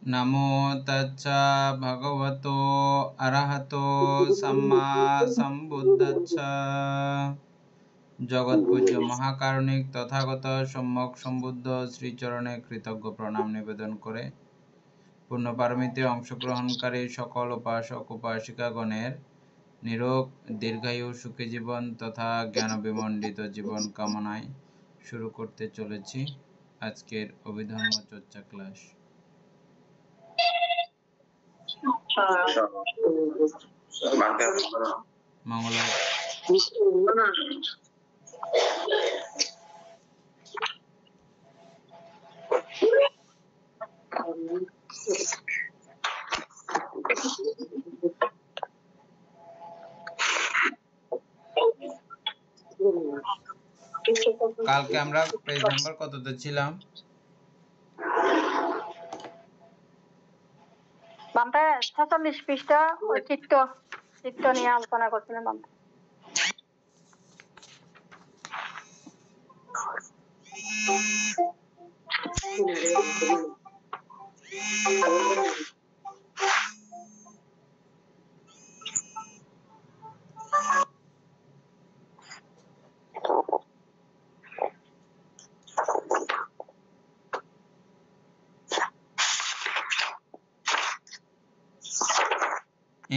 नमो तच्चा भगवतो अरहतो सम्मा सम्बुद्धच्चा जगत्पूज्य महाकारुणिक तथागत सम्यक सम्बुद्ध श्रीचरणे कृतज्ञ प्रणाम निवेदन करे पूर्ण पारमिते अंशग्रहणकारी सकल उपासक उपासिकागणेर निरोग दीर्घायु सुखी जीवन तथा ज्ञान विमंडित जीवन कामनाय शुरू करते चलेछि आजकेर अभिधर्म चर्चा क्लास। मंगल কালকে আমরা পেজ নাম্বার কততে ছিলাম? বামটা 46 পৃষ্ঠা ওই চিত্ত নিয়ে আলোচনা করছিলেন বামটা।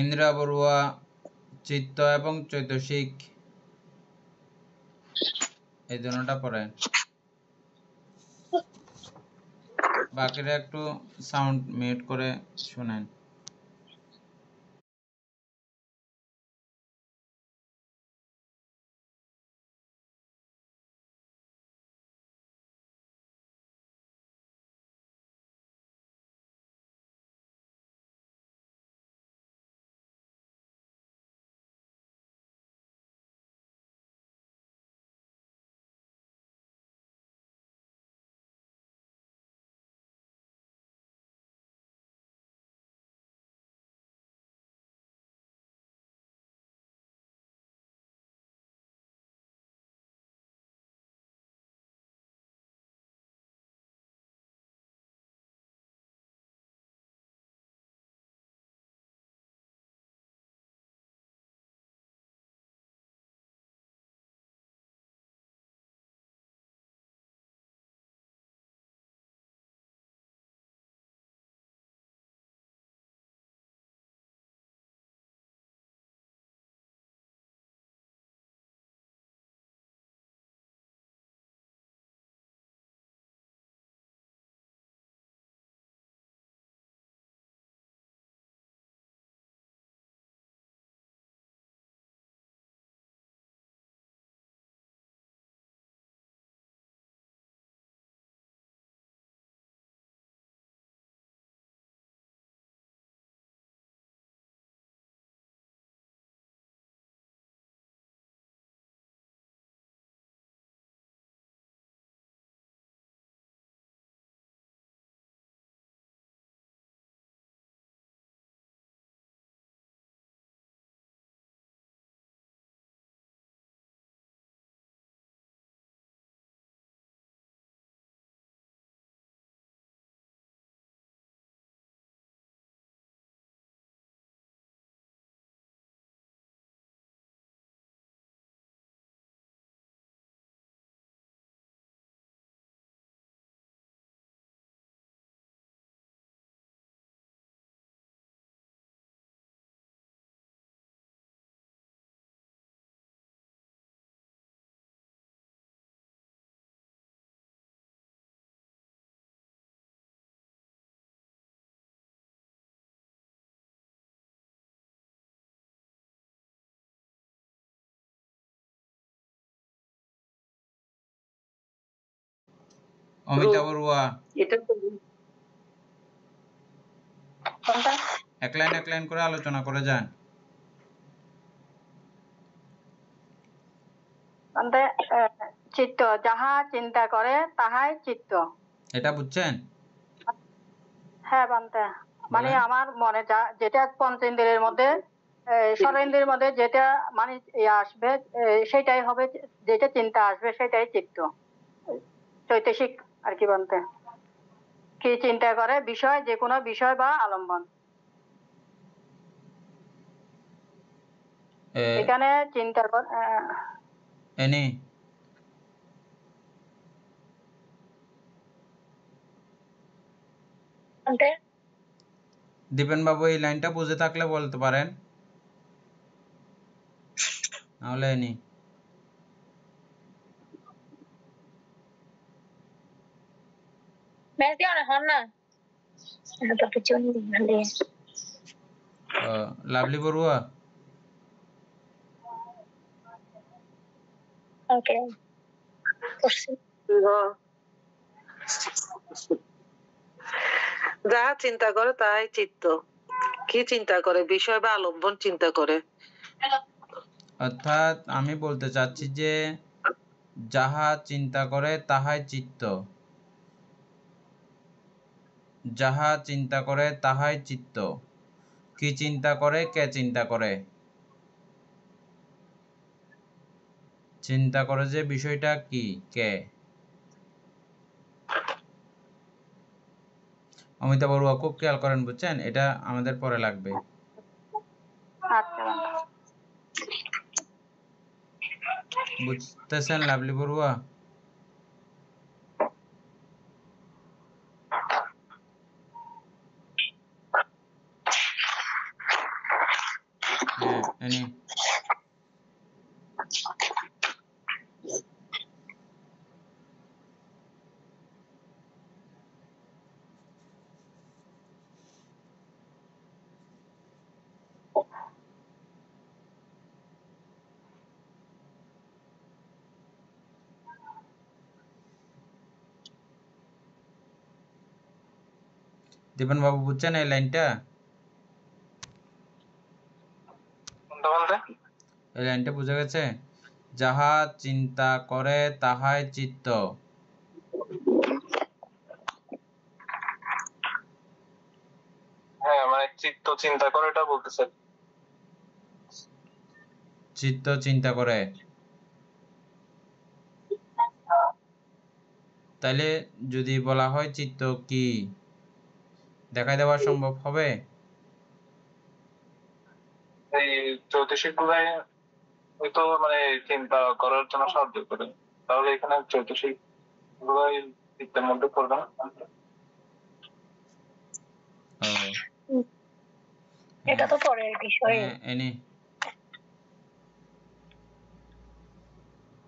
ইন্দ্রা বড়ুয়া চিত্ত এবং চৈতসিক এই দুটোটা পড়েন, বাকিরা একটু সাউন্ড মিউট করে শুনেন। অমিতা বড়ুয়া এক লাইন করে আলোচনা করে যান। চিত্ত যাহা চিন্তা করে তাহাই চিত্ত, এটা বুঝছেন? হ্যাঁ বান্তে মানে আমার মনে যেটা পঞ্চেন্দ্রিয়ের মধ্যে ষড়েন্দ্রিয়ের মধ্যে যেটা মানে আসবে সেটাই হবে, যেটা চিন্তা আসবে সেটাই চিত্ত, চৈতসিক আর কি বান্তে। কি চিন্তা করে বিষয়, যে কোনো বিষয় বা আলম্বন। এখানে চিন্তা করে এনি দীপেন বাবু এই লাইনটা বুঝে থাকলে বলতে পারেন, নাহলে এনি লাভলি বড়ুয়া। যাহা চিন্তা করে তাহাই চিত্ত। কি চিন্তা করে বিষয় বা আলম্বন চিন্তা করে। অর্থাৎ আমি বলতে চাচ্ছি যে যাহা চিন্তা করে তাহাই চিত্ত, যাহা চিন্তা করে তাহাই চিত্ত। কি চিন্তা করে, কে চিন্তা করে, চিন্তা করে যে বিষয়টা কি, কে। অমিতা বড়ুয়া খুব খেয়াল করেন, বুঝছেন, এটা আমাদের পরে লাগবে। আচ্ছা, বুঝতেছেন লাভলি বড়ুয়া? হ্যাঁ এনি দীপন বাবু বুঝছেন এই লাইনটা? এই লাইনটা বুঝা গেছে? যাহা চিন্তা করে তাহাই চিত্ত। হ্যাঁ, মানে চিত্ত চিন্তা করে এটা বলতেছে। চিত্ত চিন্তা করে, তাইলে যদি বলা হয় চিত্ত কি, দেখাই দেওয়া সম্ভব হবে? এই চৈতসিক গুলাই হয়তো মানে চিন্তা করার জন্য সাহায্য করে, তাহলে এখানে চৈতসিক গুলাই চিত্তের মধ্যে পড়বে না। এটা তো পরের বিষয়। এনি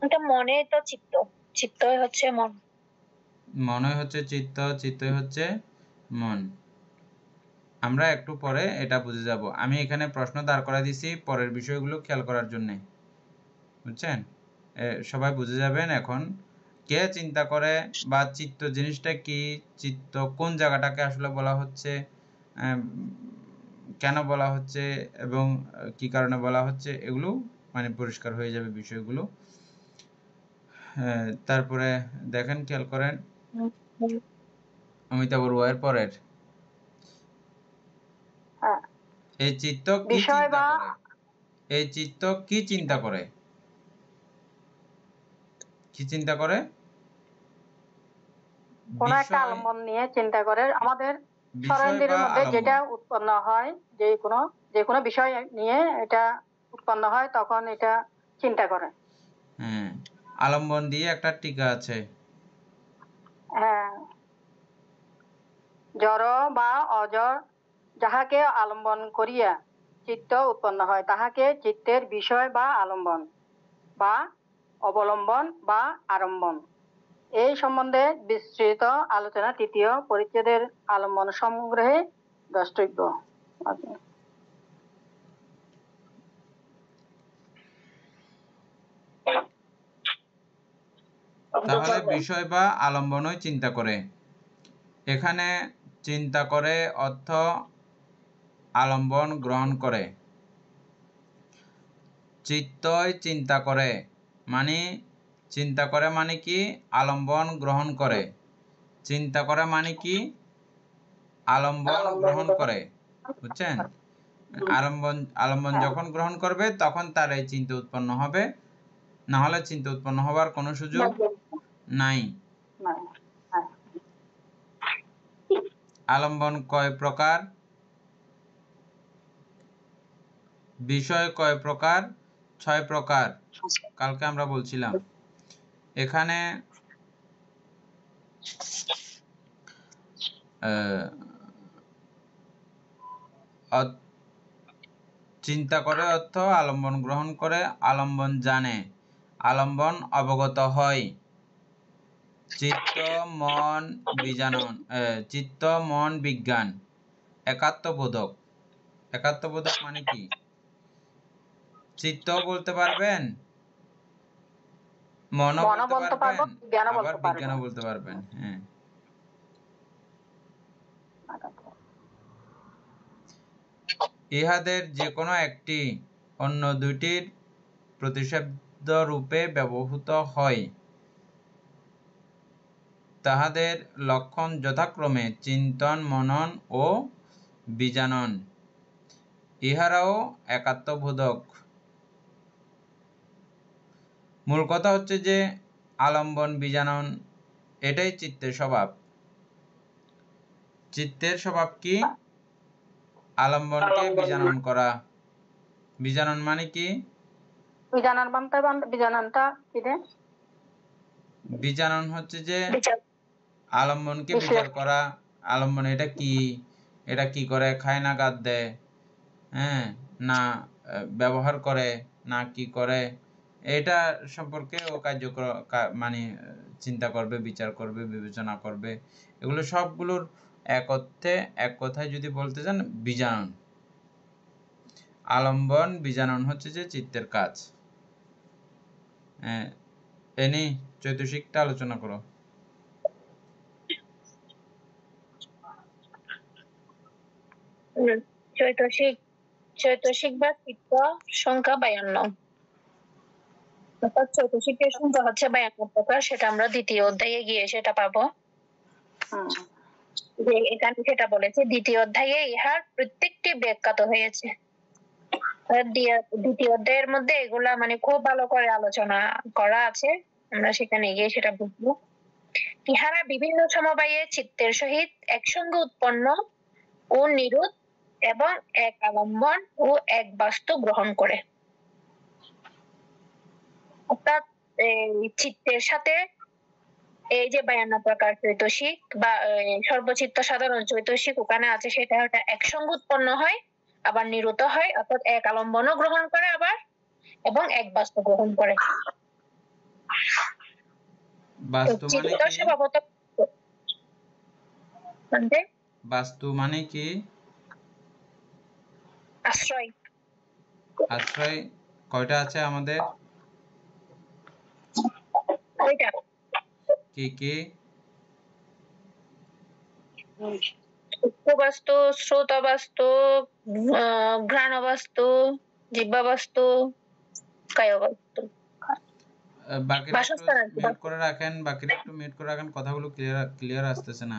এটা মনে তো চিত্ত, চিত্তই হচ্ছে মন, মনে হচ্ছে চিত্ত, চিত্তই হচ্ছে মন। আমরা একটু পরে এটা বুঝে যাব। আমি এখানে প্রশ্ন দাঁড় করা দিছি পরের বিষয়গুলো খেয়াল করার জন্য, বুঝছেন? সবাই বুঝে যাবেন এখন কে চিন্তা করে বা চিত্ত জিনিসটা কি, চিত্ত কোন জায়গাটাকে আসলে বলা হচ্ছে, কেন বলা হচ্ছে এবং কি কারণে বলা হচ্ছে, এগুলো মানে পরিষ্কার হয়ে যাবে বিষয়গুলো। তারপরে দেখেন, খেয়াল করেন অমিতা বড়ুয়ার পরের এই চিত্ত কি বিষয় চিন্তা বা করে, এই চিত্ত কি চিন্তা করে, কি চিন্তা করে? কোন একটা বিষয়, আলম্বন নিয়ে চিন্তা করে। আমাদের বিষয় সরেন্দ্রের বা মধ্যে আলম্বন। যেটা উৎপন্ন হয়, যে কোনো বিষয় নিয়ে এটা উৎপন্ন হয়, তখন এটা চিন্তা করে। হ্যাঁ, আলম্বন দিয়ে একটা টিকা আছে। হ্যাঁ, জড় বা অজড় যাহাকে আলম্বন করিয়া চিত্ত উৎপন্ন হয়, তাহাকে চিত্তের বিষয় বা আলম্বন বা অবলম্বন বা আরম্বন। এই সম্বন্ধে বিস্তৃত আলোচনা তৃতীয় পরিচ্ছেদের আলম্বন সংগ্রহে দ্রষ্টব্য। তাহলে বিষয় বা আলম্বনই চিন্তা করে। এখানে চিন্তা করে অর্থ আলম্বন গ্রহণ করে। চিত্তই চিন্তা করে মানে, চিন্তা করে মানে কি, আলম্বন গ্রহণ করে। চিন্তা করে মানে কি, আলম্বন গ্রহণ করে, বুঝছেন? আলম্বন যখন গ্রহণ করবে তখন তার এই চিন্তা উৎপন্ন হবে, না হলে চিন্তা উৎপন্ন হবার কোনো সুযোগ নাই। আলম্বন কয় প্রকার? বিষয় কয় প্রকার? 6 প্রকার। কালকে আমরা বলছিলাম। এখানে চিন্তা করে অর্থ আলম্বন গ্রহণ করে, আলম্বন জানে, আলম্বন অবগত হয়। চিত্ত মন বিজানন, চিত্ত মন বিজ্ঞান, একাত্মবোধক। একাত্মবোধক মানে কি? চিত্ত বলতে পারবেন, মনও মনও বলতে বলতে পারবো, পারবেন, বিজ্ঞানও আবার বলতে পারবো। বিজ্ঞানও বলতে পারবেন। হ্যাঁ, ইহাদের যে কোনো একটি অন্য দুইটির প্রতিশব্দ রূপে ব্যবহৃত হয়। তাহাদের লক্ষণ যথাক্রমে চিন্তন, মনন ও বিজানন। ইহারাও একাত্মবোধক। মূল কথা হচ্ছে যে আলম্বন বিজানন এটাই চিত্তের স্বভাব। চিত্তের স্বভাব কি? আলম্বনকে বিজানন করা। বিজানন মানে কি? বিজাননটা কি রে? বিজানন হচ্ছে যে বিচার আলম্বনকে বিচার করা। আলম্বন এটা কি, এটা কি করে, খায় না গাদ দেয়, হ্যাঁ, না ব্যবহার করে, না কি করে, এটা সম্পর্কে ও কার্যকর মানে চিন্তা করবে, বিচার করবে, বিবেচনা করবে। এগুলো সবগুলোর এক অর্থে, এক কথায় যদি বলতে চান, বিজানন। আলম্বন বিজানন হচ্ছে যে চিত্তের কাজ। এনি চৈতসিকটা আলোচনা করো। চৈতসিক বা চিত্ত সংখ্যা 52। অর্থাৎ চৈতসিকের সংখ্যা হচ্ছে 52 প্রকার, সেটা আমরা দ্বিতীয় অধ্যায়ে গিয়ে সেটা পাবো। যে এখানে সেটা বলেছে, দ্বিতীয় অধ্যায়ে ইহার প্রত্যেকটি ব্যাখ্যাত হয়েছে। দ্বিতীয় অধ্যায়ের মধ্যে এগুলা মানে খুব ভালো করে আলোচনা করা আছে, আমরা সেখানে গিয়ে সেটা বুঝবো। ইহারা বিভিন্ন সমবায়ে চিত্তের সহিত একসঙ্গে উৎপন্ন ও নিরোধ এবং এক আলম্বন ও এক বাস্তু গ্রহণ করে। অর্থাৎ চিত্তের সাথে এই যে 52 প্রকার চৈতসিক বা সর্বচিত্ত সাধারণ চৈতসিক ওখানে আছে, সেটা একসঙ্গে উৎপন্ন হয়, আবার নিরুত হয়, অর্থাৎ এক আলম্বনও গ্রহণ করে আবার, এবং এক বাস্তু গ্রহণ করে। বাস্তু মানে কি? স্বভাবত বাস্তু মানে কি? আশ্রয়। আশ্রয় কয়টা আছে আমাদের? কি কি? বাস্তু, শ্রোত বাস্তু, ঘ্রাণ বাস্তু, জিহ্বা বাস্তু, কায় বাস্তু। বাকিরা একটু মিউট করে রাখেন, বাকিরা একটু মিউট করে রাখেন, কথাগুলো ক্লিয়ার আসতেছে না।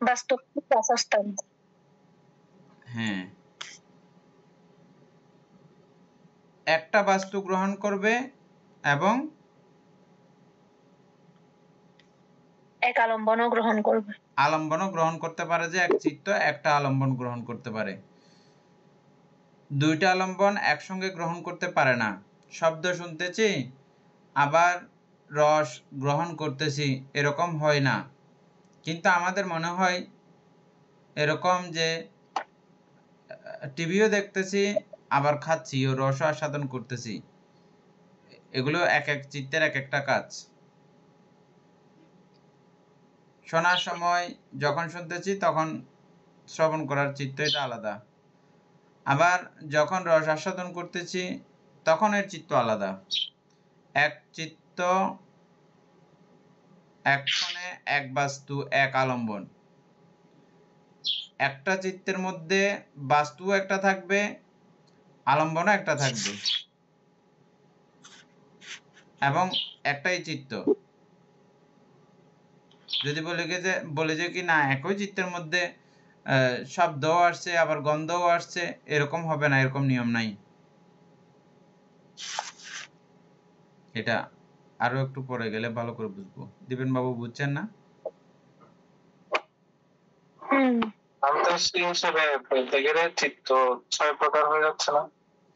বাস্তু বাসস্থান। হ্যাঁ, একটা বাস্তু গ্রহণ করবে এবং এক আলম্বনও গ্রহণ করবে। আলম্বনও গ্রহণ করতে পারে, যে এক চিত্ত একটা আলম্বন গ্রহণ করতে পারে। দুইটা আলম্বন একসঙ্গে গ্রহণ করতে পারে না। শব্দ শুনতেছি আবার রস গ্রহণ করতেছি, এরকম হয় না। কিন্তু আমাদের মনে হয় এরকম যে টিভিও দেখতেছি আবার খাচ্ছি ও রসও আস্বাদন করতেছি। এগুলো এক এক চিত্তের এক একটা কাজ। শোনার সময় যখন শুনতেছি তখন শ্রবণ করার চিত্ত এটা আলাদা, আবার যখন রস আস্বাদন করতেছি তখন এর চিত্ত আলাদা। এক চিত্ত, এক ক্ষণে এক বাস্তু, এক আলম্বন। একটা চিত্তের মধ্যে বাস্তু একটা থাকবে, আলম্বনও একটা থাকবে, এবং একটাই চিত্ত। যদি বলে যে কি না একই চিত্তের মধ্যে শব্দও আসছে আবার গন্ধও আসছে, এরকম হবে না, এরকম নিয়ম নাই। এটা আরো একটু পরে গেলে ভালো করে বুঝবো। দীপেন বাবু বুঝছেন না? আন্তঃশ্রী হিসেবে বলতে গেলে চিত্ত 6 প্রকার হয়ে যাচ্ছে না,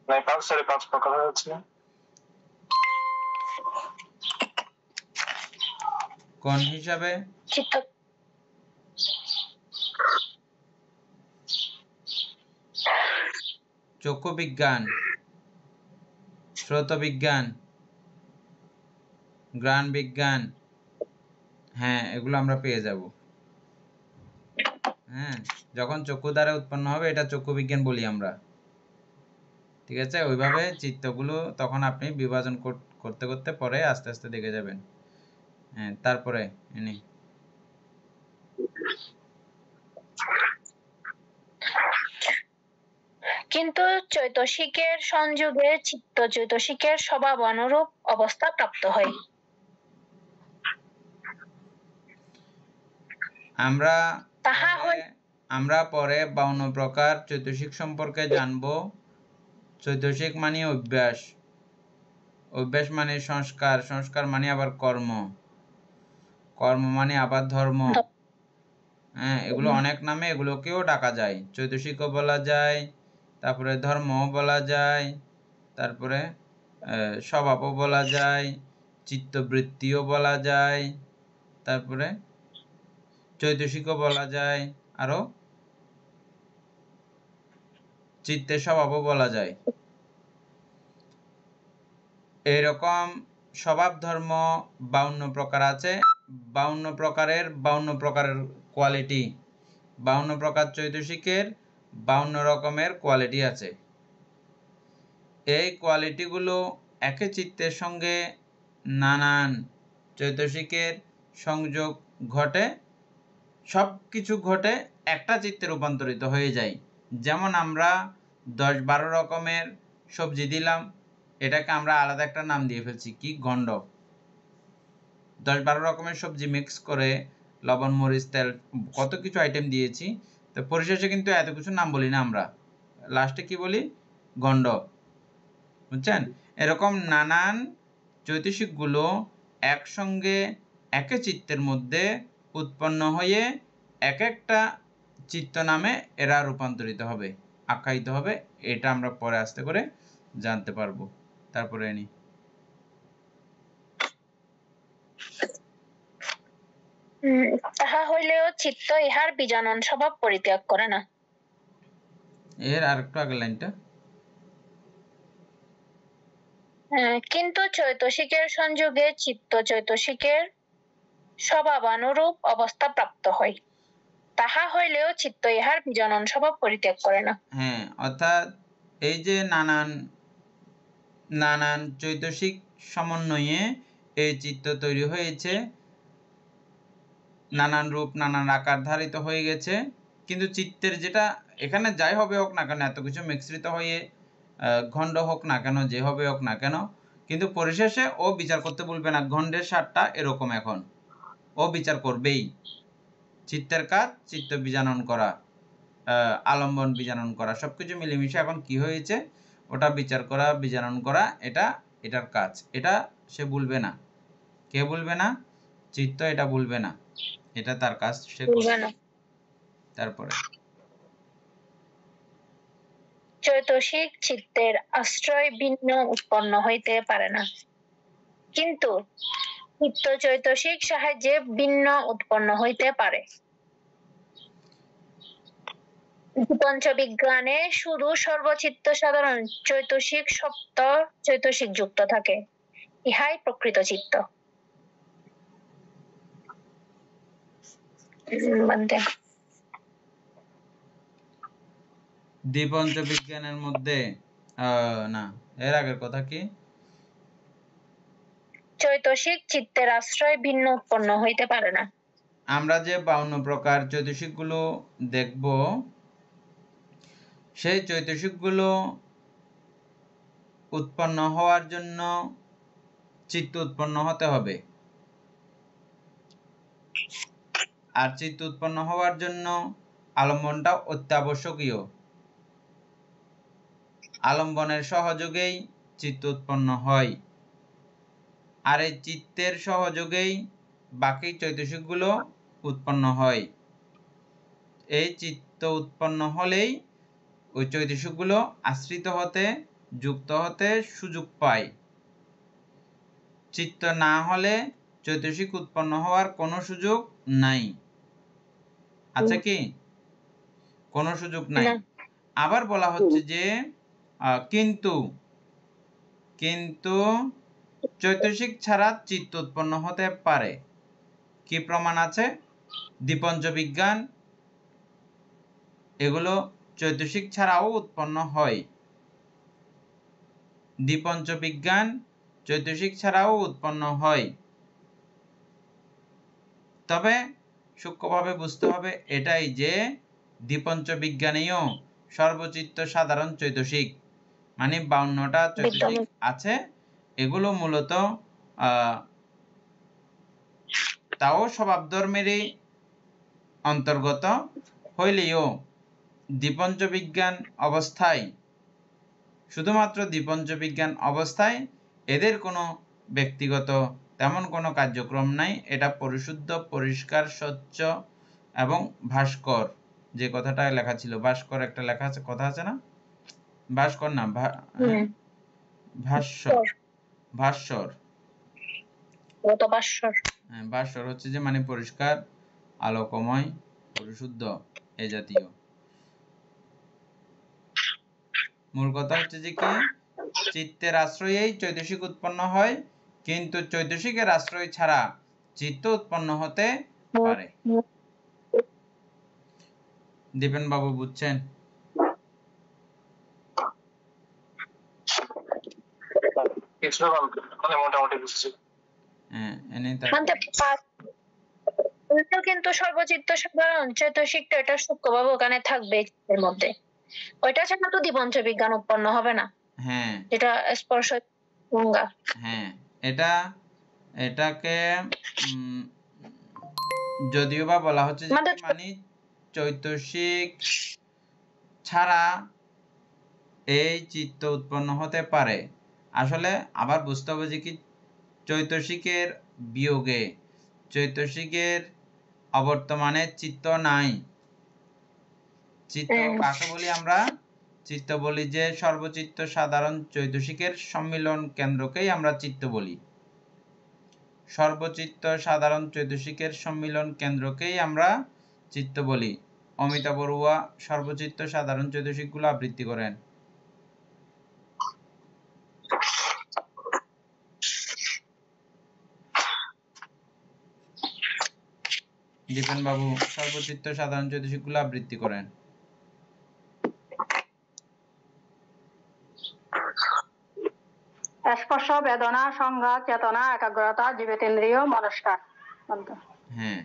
মানে 5 প্রকার হয়ে যাচ্ছে না? কোন হিসাবে? চিত্ত চক্ষু বিজ্ঞান, শ্রোত বিজ্ঞান, ঘ্রাণ বিজ্ঞান, হ্যাঁ এগুলো আমরা পেয়ে যাব। হ্যাঁ, যখন চক্ষু দ্বারা উৎপন্ন হবে এটা চক্ষু বিজ্ঞান বলি আমরা। ঠিক আছে, ওইভাবে চিত্তগুলো তখন আপনি বিভাজন করতে করতে পরে আস্তে আস্তে দেখে যাবেন। হ্যাঁ, তারপরে ইনি কিন্তু চৈতসিকের সংযোগে চিত্ত চৈতসিকের স্বভাব অনুরূপ অবস্থা প্রাপ্ত হয়। আমরা পরে 52 প্রকার চৈতসিক সম্পর্কে জানব। চৈতসিক মানে অভ্যাস, অভ্যাস মানে সংস্কার, সংস্কার মানে আবার কর্ম, কর্ম মানে আবার ধর্ম। হ্যাঁ, এগুলো অনেক নামে এগুলোকেও ডাকা যায়, চৈতসিকও বলা যায়, তারপরে ধর্মও বলা যায়, তারপরে স্বভাবও বলা যায়, চিত্তবৃত্তিও বলা যায়, তারপরে চৈতসিকও বলা যায়, আরো চিত্তের স্বভাবও বলা যায়। এরকম স্বভাব ধর্ম 52 প্রকার আছে। 52 প্রকারের 52 প্রকারের কোয়ালিটি, 52 প্রকার চৈতসিকের 52 রকমের কোয়ালিটি আছে। এই কোয়ালিটিগুলো একই চিত্তের সঙ্গে নানান চৈতসিকের সংযোগ ঘটে, সব কিছু ঘটে একটা চিত্তে রূপান্তরিত হয়ে যায়। যেমন আমরা 10-12 রকমের সবজি দিলাম, এটাকে আমরা আলাদা একটা নাম দিয়ে ফেলছি, কি গণ্ড। 10-12 রকমের সবজি মিক্স করে লবণ মরিচ তেল কত কিছু আইটেম দিয়েছি, তো পরিশেষে কিন্তু এত কিছু নাম বলি না, আমরা লাস্টে কি বলি? গণ্ড। বুঝছেন? এরকম নানান চৈতসিকগুলো একসঙ্গে একই চিত্তের মধ্যে উৎপন্ন হয়ে এক একটা চিত্ত নামে এরা রূপান্তরিত হবে, আখ্যায়িত হবে। এটা আমরা পরে আস্তে করে জানতে পারবো। তারপরে নি তাহা হইলেও চিত্ত ইহার বিজানন স্বভাব পরিত্যাগ করে না। এর আরেকটু আগের লাইনটা, কিন্তু চৈতসিকের সংযোগে চিত্ত চৈতসিকের স্বভাবানুরূপ অবস্থা প্রাপ্ত হয়, তাহা হইলেও চিত্ত ইহার বিজানন স্বভাব পরিত্যাগ করে না। হ্যাঁ, অর্থাৎ এই যে নানান নানান চৈতসিক সমন্বয়ে এই চিত্ত তৈরি হয়েছে, নানান রূপ নানান আকার ধারিত হয়ে গেছে, কিন্তু চিত্তের যেটা এখানে যাই হবে হোক না কেন, এত কিছু মিশ্রিত হয়ে খণ্ড হোক না কেন, যে হবে হোক না কেন, কিন্তু পরিশেষে ও বিচার করতে বলবে না। খণ্ডের সারটা এরকম, এখন ও বিচার করবেই। চিত্তের কাজ চিত্ত বিজানন করা, আলম্বন বিজানন করা, সবকিছু মিলেমিশে এখন কি হয়েছে ওটা বিচার করা, বিজানন করা, এটার কাজ। এটা সে ভুলবে না। কে ভুলবে না? চিত্ত এটা ভুলবে না, এটা তার কাজ, সে করবে। তারপরে চৈতসিক চিত্তের আশ্রয় ভিন্ন উৎপন্ন হইতে পারে না, কিন্তু চিত্ত চৈতসিক সাহায্যে ভিন্ন উৎপন্ন হইতে পারে। পঞ্চবিজ্ঞানে শুধু সর্বচিত্ত সাধারণ চৈতসিক সপ্ত চৈতসিক যুক্ত থাকে, ইহাই প্রকৃত চিত্ত। দ্বিপঞ্চ বিজ্ঞানের মধ্যে না, এর আগের কথা কি? চৈতসিক চিত্তের আশ্রয় ভিন্ন উৎপন্ন হইতে পারে না। আমরা যে 52 প্রকার চৈতসিকগুলো দেখব, সেই চৈতসিকগুলো উৎপন্ন হওয়ার জন্য চিত্ত উৎপন্ন হতে হবে, আর চিত্ত উৎপন্ন হওয়ার জন্য আলম্বনটা অত্যাবশ্যকীয়। আলম্বনের সহযোগেই চিত্ত উৎপন্ন হয়। আর এই চিত্তের সহযোগেই বাকি চৈতসিকগুলো উৎপন্ন হয়। এই চিত্ত উৎপন্ন হলেই ওই চৈতসিকগুলো আশ্রিত হতে, যুক্ত হতে সুযোগ পায়। চিত্ত না হলে চৈতসিক উৎপন্ন হওয়ার কোনো সুযোগ নাই। আছে কি? কোনো সুযোগ নাই। না। আবার বলা হচ্ছে যে কিন্তু চৈতসিক ছাড়া চিত্ত উৎপন্ন হতে পারে। কি প্রমাণ আছে? দ্বিপঞ্চ বিজ্ঞান এগুলো চৈতসিক ছাড়াও উৎপন্ন হয়। দ্বিপঞ্চ বিজ্ঞান চৈতসিক ছাড়াও উৎপন্ন হয়। তবে সূক্ষ্মভাবে বুঝতে হবে এটাই যে দ্বিপঞ্চ বিজ্ঞানেও সর্বচিত্ত সাধারণ চৈতসিক, মানে 52টা চৈতসিক আছে। এগুলো মূলত তাও স্বভাব ধর্মেরই অন্তর্গত হইলেও দ্বিপঞ্চ বিজ্ঞান অবস্থায়, শুধুমাত্র দ্বিপঞ্চ বিজ্ঞান অবস্থায় এদের কোনো ব্যক্তিগত তেমন কোনো কার্যক্রম নাই। এটা পরিশুদ্ধ, পরিষ্কার, স্বচ্ছ এবং ভাস্কর। যে কথাটা লেখা ছিল, ভাস্কর একটা লেখা আছে, কথা আছে না? ভাস্কর না, ভাস্বর। ভাস্বর, হ্যাঁ, ভাস্বর হচ্ছে যে মানে পরিষ্কার, আলোকময়, পরিশুদ্ধ, এই জাতীয়। মূল কথা হচ্ছে যে কি, চিত্তের আশ্রয়েই চৈতসিক উৎপন্ন হয়, কিন্তু চৈতসিকের আশ্রয় ছাড়া চিত্ত উৎপন্ন হতে পারে। দীপেন বাবু বুঝছেন? কিছুটা মানে মোটামুটি বুঝছি। হ্যাঁ, এনেই কিন্তু সর্বচিত্ত সাধারণ চৈতসিকটা এটা সূক্ষ্মভাবে ওখানে থাকবে এর মধ্যে। ওইটা ছাড়া তো দ্বিপঞ্চ বিজ্ঞান উৎপন্ন হবে না। হ্যাঁ, যেটা স্পর্শ গঙ্গা। হ্যাঁ, এটাকে যদিও বা বলা হচ্ছে যে মানে চৈতসিক ছাড়া এই চিত্ত উৎপন্ন হতে পারে। আসলে আবার বুঝতে হবে যে কি, চৈতসিকের বিয়োগে, চৈতসিকের অবর্তমানে চিত্ত নাই। চিত্ত কাকে বলি আমরা? চিত্ত বলি যে সর্বচিত্ত সাধারণ চৈতসিকের সম্মিলন কেন্দ্রকেই আমরা চিত্ত বলি। সর্বচিত্ত সাধারণ চৈতসিকের সম্মিলন কেন্দ্রকেই আমরা চিত্ত বলি। অমিতা বড়ুয়া সর্বচিত্ত সাধারণ চৈতসিকগুলো আবৃত্তি করেন। দীপেন বাবু সর্বচিত্ত সাধারণ চৈতসিকগুলো আবৃত্তি করেন। স্পর্শ, বেদনা, সংজ্ঞা, চেতনা, একাগ্রতা, জীবেতেন্দ্রিয়, মনস্কার। হ্যাঁ,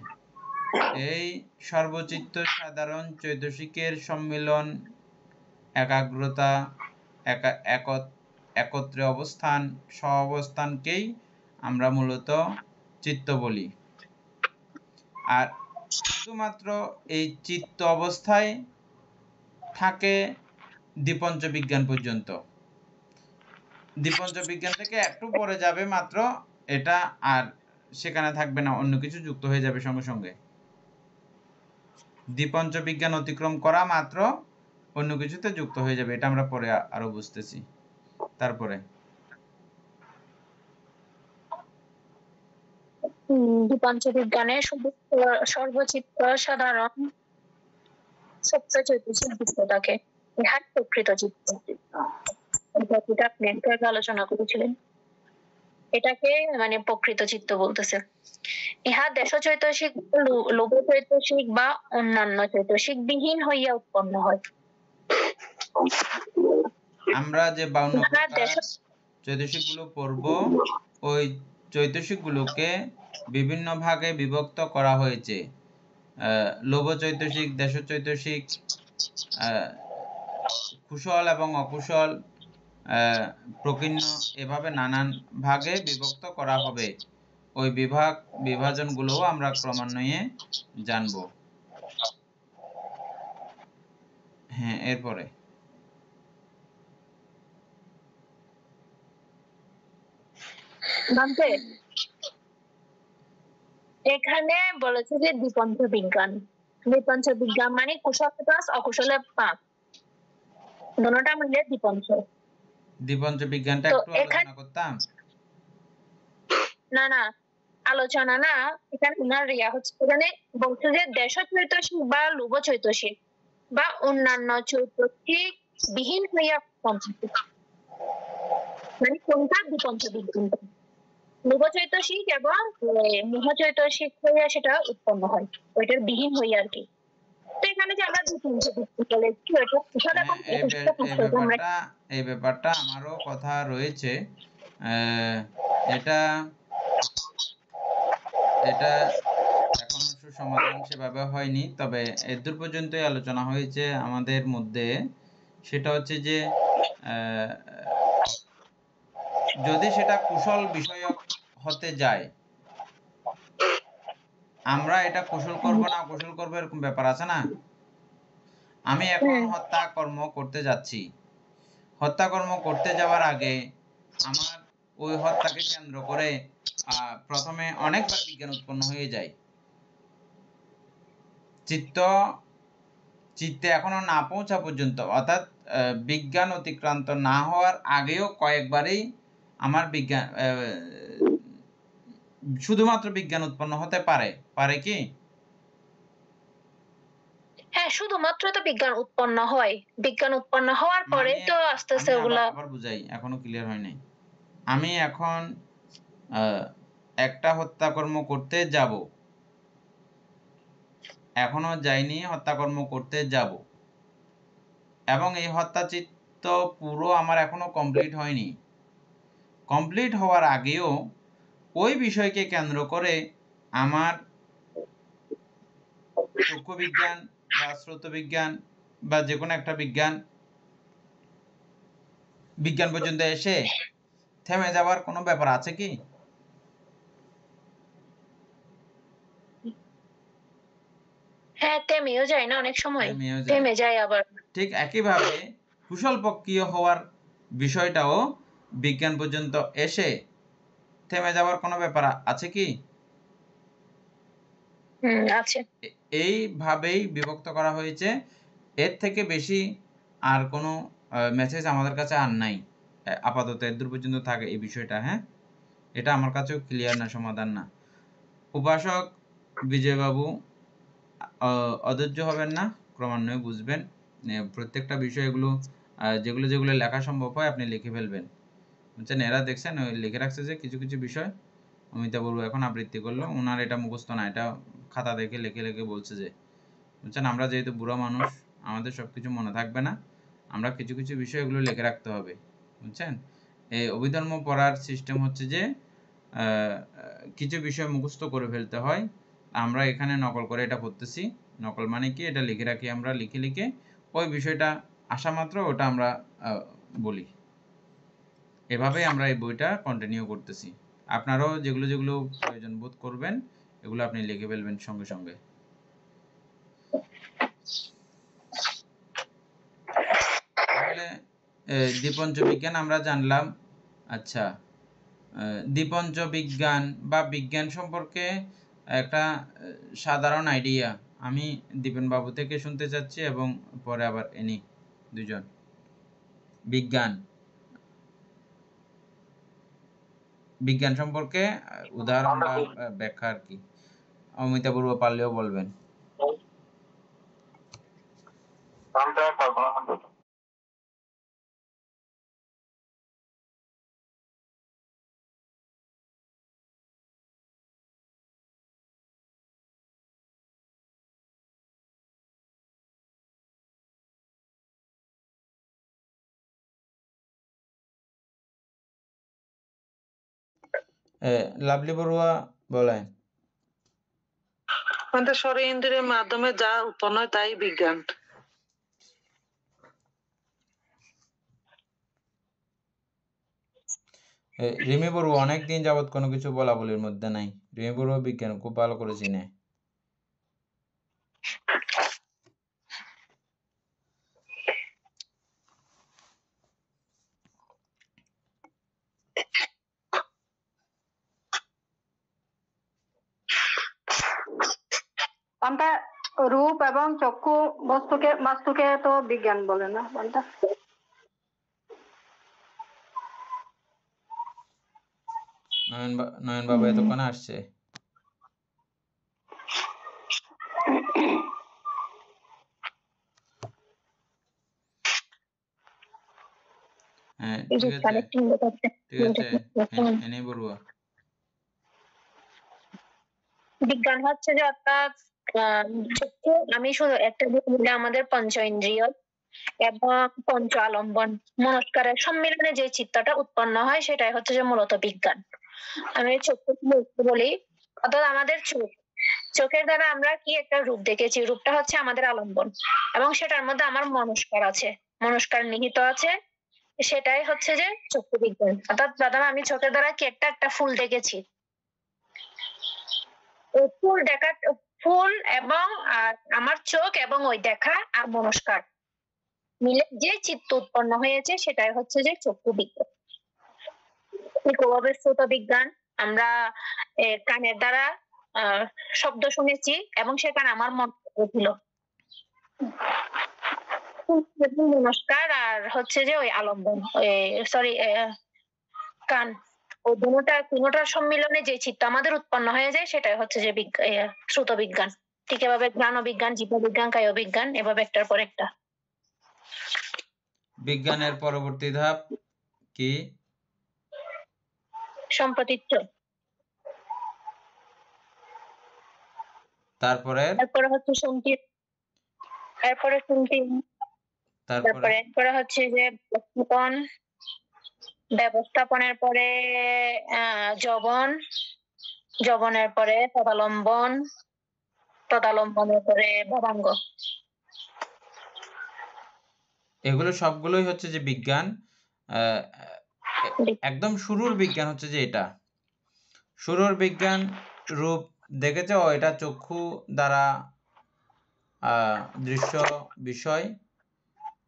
এই সর্বচিত্ত সাধারণ চৈতসিকের সম্মিলন, একাগ্রতা, একত্রে অবস্থান, সহাবস্থানকেই আমরা মূলত চিত্ত বলি। আর শুধুমাত্র এই চিত্ত অবস্থায় থাকে দ্বিপঞ্চ বিজ্ঞান পর্যন্ত। দ্বিপঞ্চ বিজ্ঞান থেকে একটু পরে যাবে মাত্র এটা, আর সেখানে থাকবে না, অন্য কিছু যুক্ত হয়ে যাবে সঙ্গে সঙ্গে। দ্বিপঞ্চ বিজ্ঞান অতিক্রম করা মাত্র অন্য কিছুতে যুক্ত হয়ে যাবে। এটা আমরা পরে আরো বুঝতেছি। তারপরে দ্বিপঞ্চ বিজ্ঞানে সর্বচিত্ত সাধারণ সপ্ত চৈতসিক চিত্তটাকে ইহার প্রকৃত চিত্ত, যেটা আপনি একটু আগে আলোচনা করেছিলেন, এটাকে মানে প্রকৃত চিত্ত বলতেছে। ইহা দেশ চৈতসিক, লোভ চৈতসিক বা অন্যান্য চৈতসিক বিহীন হইয়া উৎপন্ন হয়। আমরা যে 52 প্রকার চৈতসিক গুলো পড়ব, ওই চৈতসিক গুলোকে বিভিন্ন ভাগে বিভক্ত করা হয়েছে। লোভ চৈতসিক, দেশ চৈতসিক, কুশল এবং অকুশল, প্রকীর্ণ, এভাবে নানান ভাগে বিভক্ত করা হবে। ওই বিভাজনগুলোও আমরা ক্রমান্বয়ে জানব। হ্যাঁ, এরপরে জানতে এখানে বলেছে যে দ্বিপঞ্চ বিজ্ঞান। দ্বিপঞ্চ বিজ্ঞান মানে কুশল প্লাস অকুশলে 5, দুটোটা মিলে দ্বিপঞ্চ। দ্বিপঞ্চ বিজ্ঞানটা তো একটু এখানে আলোচনা করতাম। না না আলোচনা না, এখানে উনার রিয়া হচ্ছে, এখানে বলছে যে দেশ চৈতসিক বা লুব চৈতসিক বা অন্যান্য চৈতসিক বিহীন হইয়া পঞ্চবিদ, মানে কোনটা দ্বিপঞ্চ বিজ্ঞান। লুব চৈতসিক এবং মোহ চৈতসিক হইয়া সেটা উৎপন্ন হয়, ওইটার বিহীন হইয়া আর কি। তো এখানে যে আমরা দ্বিপঞ্চ বিজ্ঞান বলেছি, ওইটা কুশল এবং অকুশল আমরা এই ব্যাপারটা আমারও কথা রয়েছে। এটা এটা এখনো সুসমাধান সেভাবে হয়নি, তবে এদূর পর্যন্তই আলোচনা হয়েছে আমাদের মধ্যে। সেটা হচ্ছে যে যদি সেটা কুশল বিষয়ক হতে যায়, আমরা এটা কুশল করব না অকুশল করবো এরকম ব্যাপার আছে না। আমি এখন হত্যা কর্ম করতে যাচ্ছি, হত্যাকর্ম করতে যাওয়ার আগে আমার ওই হত্যাকে কেন্দ্র করে প্রথমে অনেকবার বিজ্ঞান উৎপন্ন হয়ে যায়। চিত্তে এখনো না পৌঁছা পর্যন্ত, অর্থাৎ বিজ্ঞান অতিক্রান্ত না হওয়ার আগেও কয়েকবারই আমার বিজ্ঞান শুধুমাত্র বিজ্ঞান উৎপন্ন হতে পারে। পারে কি? হ্যাঁ, শুধুমাত্র তো বিজ্ঞান উৎপন্ন হয়, বিজ্ঞান উৎপন্ন হওয়ার পরে তো আস্তে আস্তে ওগুলা। আবার বুঝাই, এখনো ক্লিয়ার হয় নাই। আমি এখন একটা হত্যাকর্ম করতে যাব, এখনো যাইনি, হত্যাকর্ম করতে যাব, এবং এই হত্যাচিত্ত পুরো আমার এখনো কমপ্লিট হয়নি। কমপ্লিট হওয়ার আগেও ওই বিষয়কে কেন্দ্র করে আমার চক্ষু বিজ্ঞান বা শ্রোত বিজ্ঞান বা যে কোনো একটা বিজ্ঞান পর্যন্ত এসে থেমে যাওয়ার কোনো ব্যাপার আছে কি? হ্যাঁ, থেমেও যায় না অনেক সময়, থেমে যায় আবার। ঠিক একইভাবে কুশল পক্ষীয় হওয়ার বিষয়টাও বিজ্ঞান পর্যন্ত এসে থেমে যাওয়ার কোনো ব্যাপার আছে কি? আছে। এইভাবেই বিভক্ত করা হয়েছে, এর থেকে বেশি আর কোনো মেসেজ আমাদের কাছে আর নাই আপাতত। এদূর পর্যন্ত থাকে এই বিষয়টা। হ্যাঁ, এটা আমার কাছেও ক্লিয়ার না, সমাধান না। উপাসক বিজয়বাবু অধৈর্য হবেন না, ক্রমান্বয়ে বুঝবেন। প্রত্যেকটা বিষয় এগুলো যেগুলো যেগুলো লেখা সম্ভব হয় আপনি লিখে ফেলবেন, বুঝছেন। এরা দেখছেন ওই লিখে রাখছে যে কিছু কিছু বিষয় অমিতা বড়ুয়া এখন আবৃত্তি করলো, ওনার এটা মুখস্থ না, এটা খাতা দেখে লিখে লিখে বলছে যে, বুঝছেন। আমরা যেহেতু বুড়ো মানুষ, আমাদের সব কিছু মনে থাকবে না, আমরা কিছু কিছু বিষয় এগুলো লিখে রাখতে হবে, বুঝছেন। এই অভিধর্ম পড়ার সিস্টেম হচ্ছে যে কিছু বিষয় মুখস্থ করে ফেলতে হয়। আমরা এখানে নকল করে এটা পড়তেছি। নকল মানে কি, এটা লিখে রাখি আমরা, লিখে লিখে ওই বিষয়টা আসা মাত্র ওটা আমরা বলি। এভাবেই আমরা এই বইটা কন্টিনিউ করতেছি। আপনারাও যেগুলো যেগুলো প্রয়োজন বোধ করবেন এগুলো আপনি লিখে ফেলবেন সঙ্গে সঙ্গে। তাহলে দ্বিপঞ্চ বিজ্ঞান আমরা জানলাম। আচ্ছা, দ্বিপঞ্চ বিজ্ঞান বা বিজ্ঞান সম্পর্কে একটা সাধারণ আইডিয়া আমি দীপেন বাবু থেকে শুনতে চাচ্ছি, এবং পরে আবার এনি দুজন। বিজ্ঞান সম্পর্কে উদাহরণ বা ব্যাখ্যা আর কি, অমিতা বড়ুয়া পারলেও বলবেন। লাভলি বড়ুয়া বলেন। আমাদের শরীর ইন্দ্রিয়ের মাধ্যমে যা উৎপন্ন হয় তাই বিজ্ঞান। রিমি বড়ুয়া অনেকদিন যাবৎ কোনো কিছু বলা বলির মধ্যে নাই। রিমি বড়ুয়া বিজ্ঞান খুব ভালো করে চিনে। পান্তা রূপ এবং চক্ষু বস্তুকে তো বিজ্ঞান বলে না পান্তা। নয়ন বাবা এতক্ষণে আসছে। হ্যাঁ ঠিক আছে এনে বলবো। বিজ্ঞান হচ্ছে যে অর্থাৎ চক্ষু, আমি শুধু একটা বলে আমাদের পঞ্চ ইন্দ্রিয় এবং পঞ্চ আলম্বন মনস্কারের সম্মিলনে যে চিত্তটা উৎপন্ন হয় সেটাই হচ্ছে যে মূলত বিজ্ঞান। আমি চক্ষু বলি, অর্থাৎ আমাদের চোখের দ্বারা আমরা কি একটা রূপ দেখেছি, রূপটা হচ্ছে আমাদের আলম্বন এবং সেটার মধ্যে আমার মনস্কার আছে, মনস্কার নিহিত আছে, সেটাই হচ্ছে যে চক্ষু বিজ্ঞান। অর্থাৎ প্রথমে আমি চোখের দ্বারা কি একটা ফুল দেখেছি, ফুল দেখা, ফুল এবং আমার চোখ এবং ওই দেখা আর মনস্কার মিলে যে চিত্ত উৎপন্ন হয়েছে সেটাই হচ্ছে যে চক্ষু বিজ্ঞান। শ্রুত বিজ্ঞান, আমরা কানের দ্বারা শব্দ শুনেছি এবং সেখানে আমার মন ছিল মনস্কার আর হচ্ছে যে ওই আলম্বন, সরি কান, ওই দুটোটার সম্মিলনে যে চিত্ত আমাদের উৎপন্ন হয়ে যায় সেটাই হচ্ছে যে শ্রুত বিজ্ঞান। ঠিক এভাবে জ্ঞান বিজ্ঞান, জীব বিজ্ঞান, কায় বিজ্ঞান, এভাবে একটার পর একটা। বিজ্ঞানের পরবর্তী ধাপ কি? সম্প্রতীচ্য। তারপরে হচ্ছে সংকীর্ণ, এরপরে সংকীর্ণ, তারপরে হচ্ছে যে ব্যবস্থাপনের পরে যবনের পরে তদালম্বনের পরে ভবাঙ্গ। এগুলো সবগুলোই হচ্ছে যে বিজ্ঞান। একদম শুরুর বিজ্ঞান হচ্ছে যে এটা শুরুর বিজ্ঞান। রূপ দেখেছে, এটা চক্ষু দ্বারা দৃশ্য বিষয়,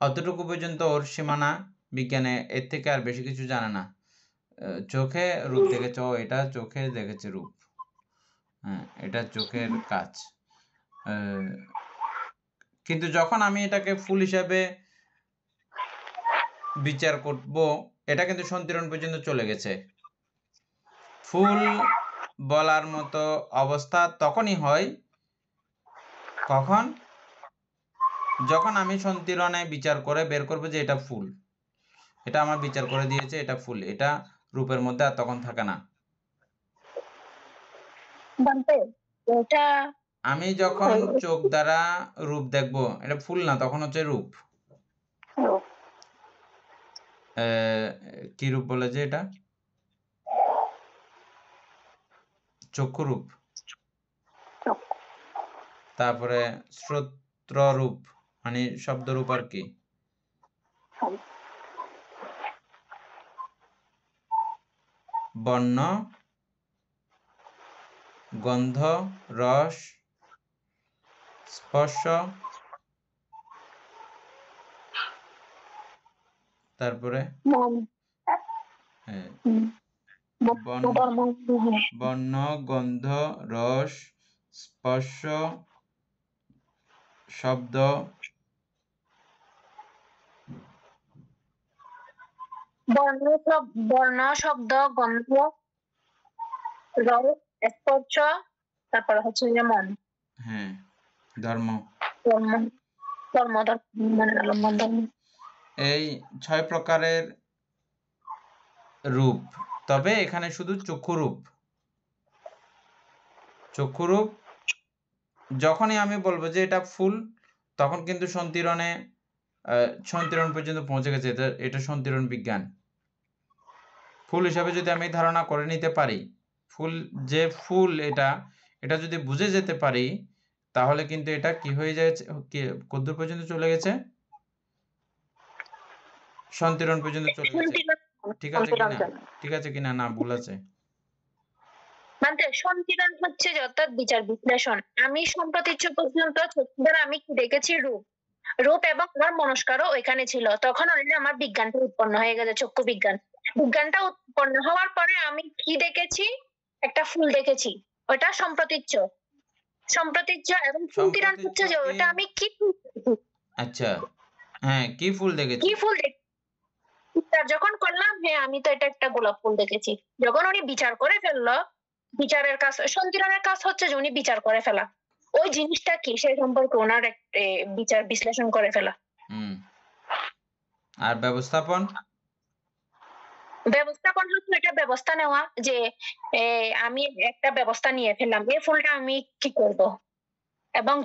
অতটুকু পর্যন্ত ওর সীমানা বিজ্ঞানে, এর থেকে আর বেশি কিছু জানে না। চোখে রূপ দেখেছে, এটা চোখে দেখেছে রূপ, হ্যাঁ এটা চোখের কাজ। কিন্তু যখন আমি এটাকে ফুল হিসাবে বিচার করব, এটা কিন্তু সন্তিরণ পর্যন্ত চলে গেছে। ফুল বলার মতো অবস্থা তখনই হয় কখন, যখন আমি সন্তিরণে বিচার করে বের করবো যে এটা ফুল, এটা আমার বিচার করে দিয়েছে এটা ফুল, এটা রূপের মধ্যে আর তখন থাকে না। আমি যখন চোখ দ্বারা রূপ দেখবো, এটা ফুল না, তখন হচ্ছে রূপ। কি রূপ বলে যে এটা? চক্ষুরূপ। তারপরে শ্রোত্র রূপ, মানে শব্দরূপ আর কি। বর্ণ, গন্ধ, রস, স্পর্শ, তারপরে বর্ণ, গন্ধ, রস, স্পর্শ, শব্দ, বর্ণ, শব্দ, গন্ধ, রস, স্পর্শ, তারপরে হচ্ছে যে মন। হ্যাঁ, ধর্ম। এই 6 প্রকারের রূপ। তবে এখানে শুধু চক্ষুরূপ। চক্ষুরূপ যখনই আমি বলবো যে এটা ফুল, তখন কিন্তু সন্তিরণ পর্যন্ত পৌঁছে গেছে। এটা সন্তিরণ বিজ্ঞান। ফুল হিসাবে যদি আমি ধারণা করে নিতে পারি, ফুল এটা যদি বুঝে যেতে পারি, তাহলে কিন্তু এটা কি হয়ে যাচ্ছে, কতদূর পর্যন্ত চলে গেছে? সন্তিরণ পর্যন্ত চলে গেছে। ঠিক আছে কিনা না ভুল আছে? মানে সন্তিরণ হচ্ছে অর্থাৎ বিচার বিশ্লেষণ। আমি সম্প্রতীচ্য পর্যন্ত আমি কি দেখেছি রূপ এবং আমার মনস্কারও ওইখানে ছিল, তখন আমার বিজ্ঞানটা উৎপন্ন হয়ে গেছে, চক্ষু বিজ্ঞান। বিজ্ঞানটা উৎপন্ন হওয়ার পরে আমি কি দেখেছি? একটা ফুল দেখেছি, ওইটা সম্প্রতীচ্য। সম্প্রতিজ্জ এবং ফুলকিরণ হচ্ছে যে ওটা আমি কি আচ্ছা, হ্যাঁ, কি ফুল দেখেছি? কি ফুল বিচার যখন করলাম, হ্যাঁ আমি তো এটা একটা গোলাপ ফুল দেখেছি। যখন উনি বিচার করে ফেললো, বিচারের কাজ সন্তিরণের কাজ হচ্ছে যে উনি বিচার করে ফেলা, ওই জিনিসটা কি সেই সম্পর্কে ওনার বিচার বিশ্লেষণ করে ফেলা। আর ব্যবস্থাপন ব্যবস্থাপন হচ্ছে এটা ব্যবস্থা নেওয়া, যে আমি একটা ব্যবস্থা নিয়ে ফেললাম, এই ফুলটা আমি কি করব। এবং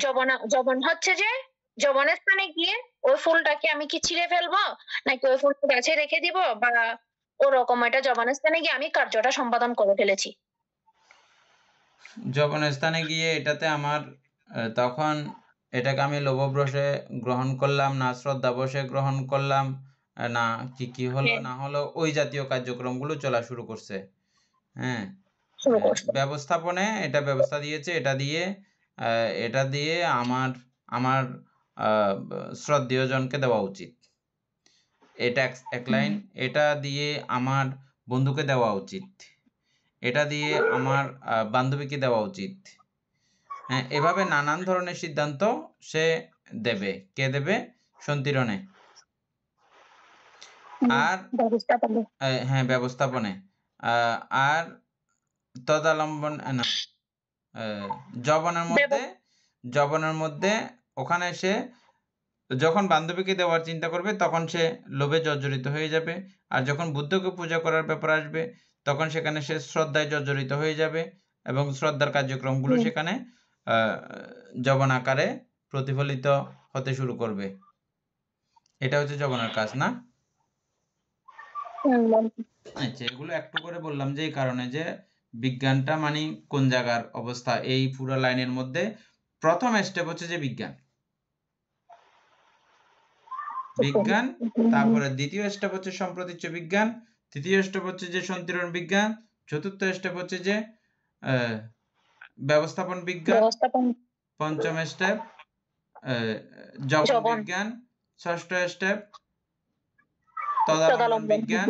জবন হচ্ছে যে জবনের স্থানে গিয়ে ওই ফুলটাকে আমি কি ছিঁড়ে ফেলবো, নাকি ওই ফুলটা গাছে রেখে দিব, বা ওরকম এটা জবনের স্থানে গিয়ে আমি কার্যটা সম্পাদন করে ফেলেছি। যবনের স্থানে গিয়ে এটাতে আমার তখন এটাকে আমি লোভবশে গ্রহণ করলাম, না শ্রদ্ধাবশে গ্রহণ করলাম, না কি হলো না হলো, ওই জাতীয় কার্যক্রমগুলো চলা শুরু করছে। হ্যাঁ, ব্যবস্থাপনে এটা ব্যবস্থা দিয়েছে, এটা দিয়ে আমার শ্রদ্ধেয় জনকে দেওয়া উচিত, এটা এক লাইন। এটা দিয়ে আমার বন্ধুকে দেওয়া উচিত, এটা দিয়ে আমার বান্ধবীকে দেওয়া উচিত। হ্যাঁ, এভাবে নানান ধরনের সিদ্ধান্ত সে দেবে। কে দেবে? সন্তিরণে। আর হ্যাঁ, ব্যবস্থাপনে। আর তদালম্বন না, জবনের মধ্যে ওখানে সে যখন বান্ধবীকে দেওয়ার চিন্তা করবে তখন সে লোভে জর্জরিত হয়ে যাবে, আর যখন বুদ্ধকে পূজা করার ব্যাপার আসবে তখন সেখানে সে শ্রদ্ধায় জর্জরিত হয়ে যাবে, এবং শ্রদ্ধার কার্যক্রমগুলো সেখানে জবন আকারে প্রতিফলিত হতে শুরু করবে। এটা হচ্ছে জবনের কাজ, না? আচ্ছা, এগুলো একটু করে বললাম যে এই কারণে যে বিজ্ঞানটা মানে কোন জায়গার অবস্থা এই পুরো লাইনের মধ্যে। প্রথম স্টেপ হচ্ছে যে বিজ্ঞান, তারপরে দ্বিতীয় স্টেপ হচ্ছে সম্প্রতীচ্য বিজ্ঞান, তৃতীয় স্টেপ হচ্ছে যে সন্তিরণ বিজ্ঞান, চতুর্থ স্টেপ হচ্ছে যে ব্যবস্থাপন বিজ্ঞান, পঞ্চম স্টেপ জবন বিজ্ঞান, ষষ্ঠ স্টেপ তদালম্বন বিজ্ঞান,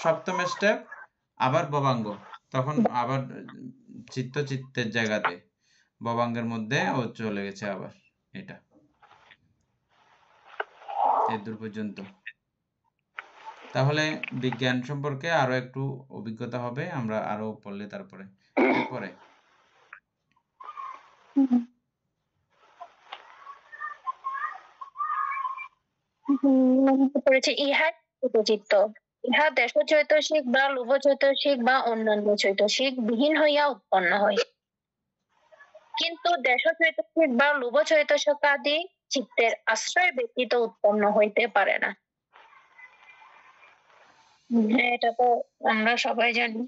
সপ্তম স্টেপ আবার ভবাঙ্গ। তখন আবার চিত্তের জায়গাতে ভবাঙ্গের মধ্যে ও চলে গেছে আবার। এটা এদূর পর্যন্ত। তাহলে বিজ্ঞান সম্পর্কে আরো একটু অভিজ্ঞতা হবে, আমরা আরো পড়লে তারপরে এরপরে ইহা উপচিত্ত, ইহা দেশচৈতসিক বা লোভচৈতসিক বা অন্যান্য চৈতসিক বিহীন হইয়া উৎপন্ন হয়, কিন্তু দেশচৈতসিক বা লোভচৈতসিকাদি চিত্তের আশ্রয় ব্যতীত উৎপন্ন হইতে পারে না। এটা তো আমরা সবাই জানি।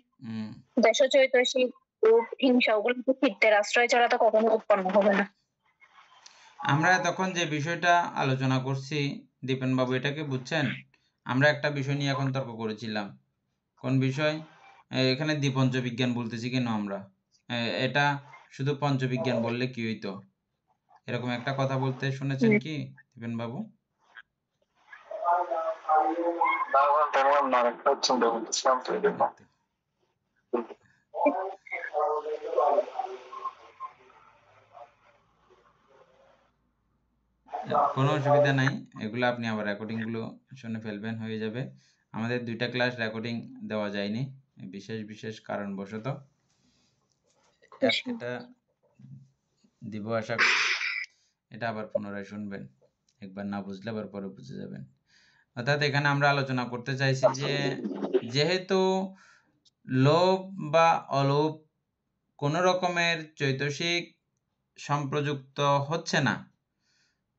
দেশচৈতসিক রূপ হিংসা ওগুলো চিত্তের আশ্রয় ছাড়া তো কখনো উৎপন্ন হবে না। আমরা তখন যে বিষয়টা আলোচনা করছি দীপেন বাবু, এটাকে বুঝছেন? আমরা একটা বিষয় নিয়ে এখন তর্ক করেছিলাম। কোন বিষয়? এখানে দ্বিপঞ্চ বিজ্ঞান বলতেছি কেন আমরা? এটা শুধু পঞ্চবিজ্ঞান বললে কি হইতো? এরকম একটা কথা বলতে শুনেছেন কি দীপেন বাবু? কোনো অসুবিধা নাই, এগুলো আপনি আবার রেকর্ডিং গুলো শুনে ফেলবেন, হয়ে যাবে। আমাদের 2টা ক্লাস রেকর্ডিং দেওয়া যায়নি বিশেষ কারণবশত। এটা দিব আশা করি। এটা আবার পুনরায় শুনবেন, একবার না বুঝলে আবার পরে বুঝে যাবেন। অর্থাৎ এখানে আমরা আলোচনা করতে চাইছি যে যেহেতু লোভ বা অলোভ কোন রকমের চৈতসিক সম্প্রযুক্ত হচ্ছে না,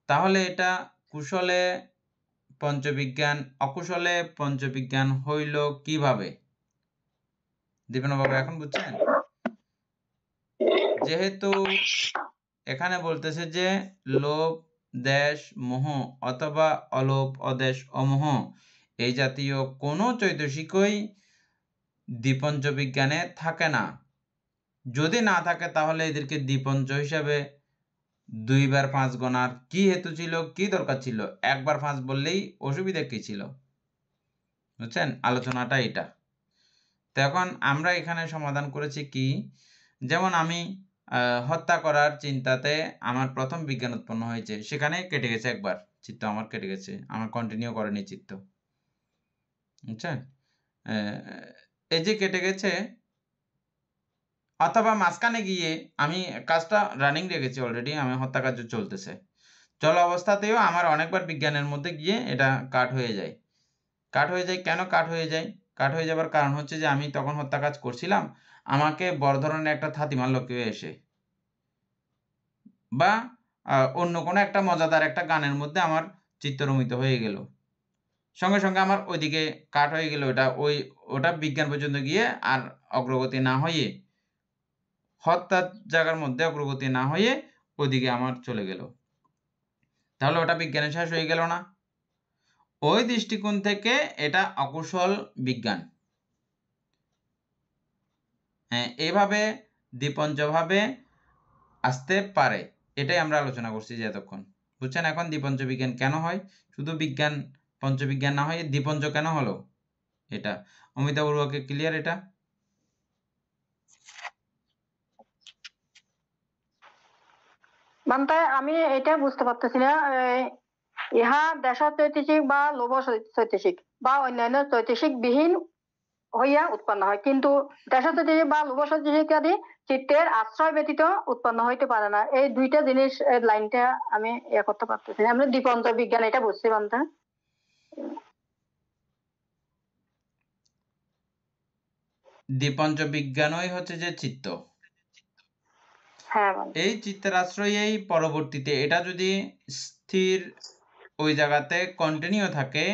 তাহলে এটা কুশলে পঞ্চবিজ্ঞান, অকুশলে পঞ্চবিজ্ঞান হইল কিভাবে? দীপেন বাবু এখন বুঝছেন? যেহেতু এখানে বলতেছে যে লোভ দেশ মোহ অথবা অলোভ অদেশ অমোহ এই জাতীয় কোনো চৈতসিকই দ্বিপঞ্চ বিজ্ঞানে থাকে না। যদি না থাকে তাহলে এদেরকে দ্বিপঞ্চ হিসাবে 2 বার 5 গণার কি হেতু ছিল, কি দরকার ছিল? 1 বার 5 বললেই অসুবিধা কি ছিল? বুঝছেন আলোচনাটা এটা। তো এখন আমরা এখানে সমাধান করেছি কি, যেমন আমি হত্যা করার চিন্তাতে আমার প্রথম বিজ্ঞান উৎপন্ন হয়েছে, সেখানে কেটে গেছে একবার, চিত্ত আমার কেটে গেছে, আমার কন্টিনিউ করেনি চিত্ত, বুঝছেন? এই যে কেটে গেছে, অথবা মাঝখানে গিয়ে আমি কাজটা রানিং রেখেছি অলরেডি, আমি হত্যা কার্য চলতেছে, চলা অবস্থাতেও আমার অনেকবার বিজ্ঞানের মধ্যে গিয়ে এটা কাট হয়ে যায়। কাট হয়ে যায় কেন কাট হয়ে যায়? কাট হয়ে যাবার কারণ হচ্ছে যে আমি তখন হত্যা কাজ করছিলাম, আমাকে বড় ধরনের একটা থাতি মারল কেউ এসে, বা অন্য কোনো একটা মজাদার একটা গানের মধ্যে আমার চিত্তরমিত হয়ে গেল, সঙ্গে সঙ্গে আমার ওইদিকে কাট হয়ে গেল, ওটা বিজ্ঞান পর্যন্ত গিয়ে আর অগ্রগতি না হয়ে, হত্যার জায়গার মধ্যে অগ্রগতি না হয়ে ওইদিকে আমার চলে গেল, তাহলে ওটা বিজ্ঞানের শেষ হয়ে গেল না? ওই দৃষ্টিকোণ থেকে এটা অকুশল বিজ্ঞান। হ্যাঁ, এভাবে দ্বিপঞ্চভাবে আসতে পারে, এটাই আমরা আলোচনা করছি যে এতক্ষণ, বুঝছেন? এখন দ্বিপঞ্চ বিজ্ঞান কেন হয়, শুধু বিজ্ঞান পঞ্চবিজ্ঞান না হয় দ্বিপঞ্চ কেন হলো, এটা অমিতা বড়ুয়াকে ক্লিয়ার? এটা বান্তা আমি এটা বুঝতে পারতেছি না, ইহা দেশ চৈতসিক বা লোভ চৈতসিক বা অন্যান্য চৈতসিক বিহীন হইয়া উৎপন্ন হয়, কিন্তু দেশ চৈতসিক বা লোভ চৈতসিক আদি চিত্তের আশ্রয় ব্যতীত উৎপন্ন হইতে পারে না। এই দুইটা জিনিস লাইনটা আমি ইয়ে করতে পারতেছি না। আমি দ্বিপঞ্চ বিজ্ঞান এটা বুঝছি বান্তা। দ্বিপঞ্চ বিজ্ঞানই হচ্ছে যে চিত্ত, হ্যাঁ, এই চিত্তের আশ্রয়েই পরবর্তীতে এটা যদি স্থির ওই জায়গাতে কন্টিনিউ থাকে,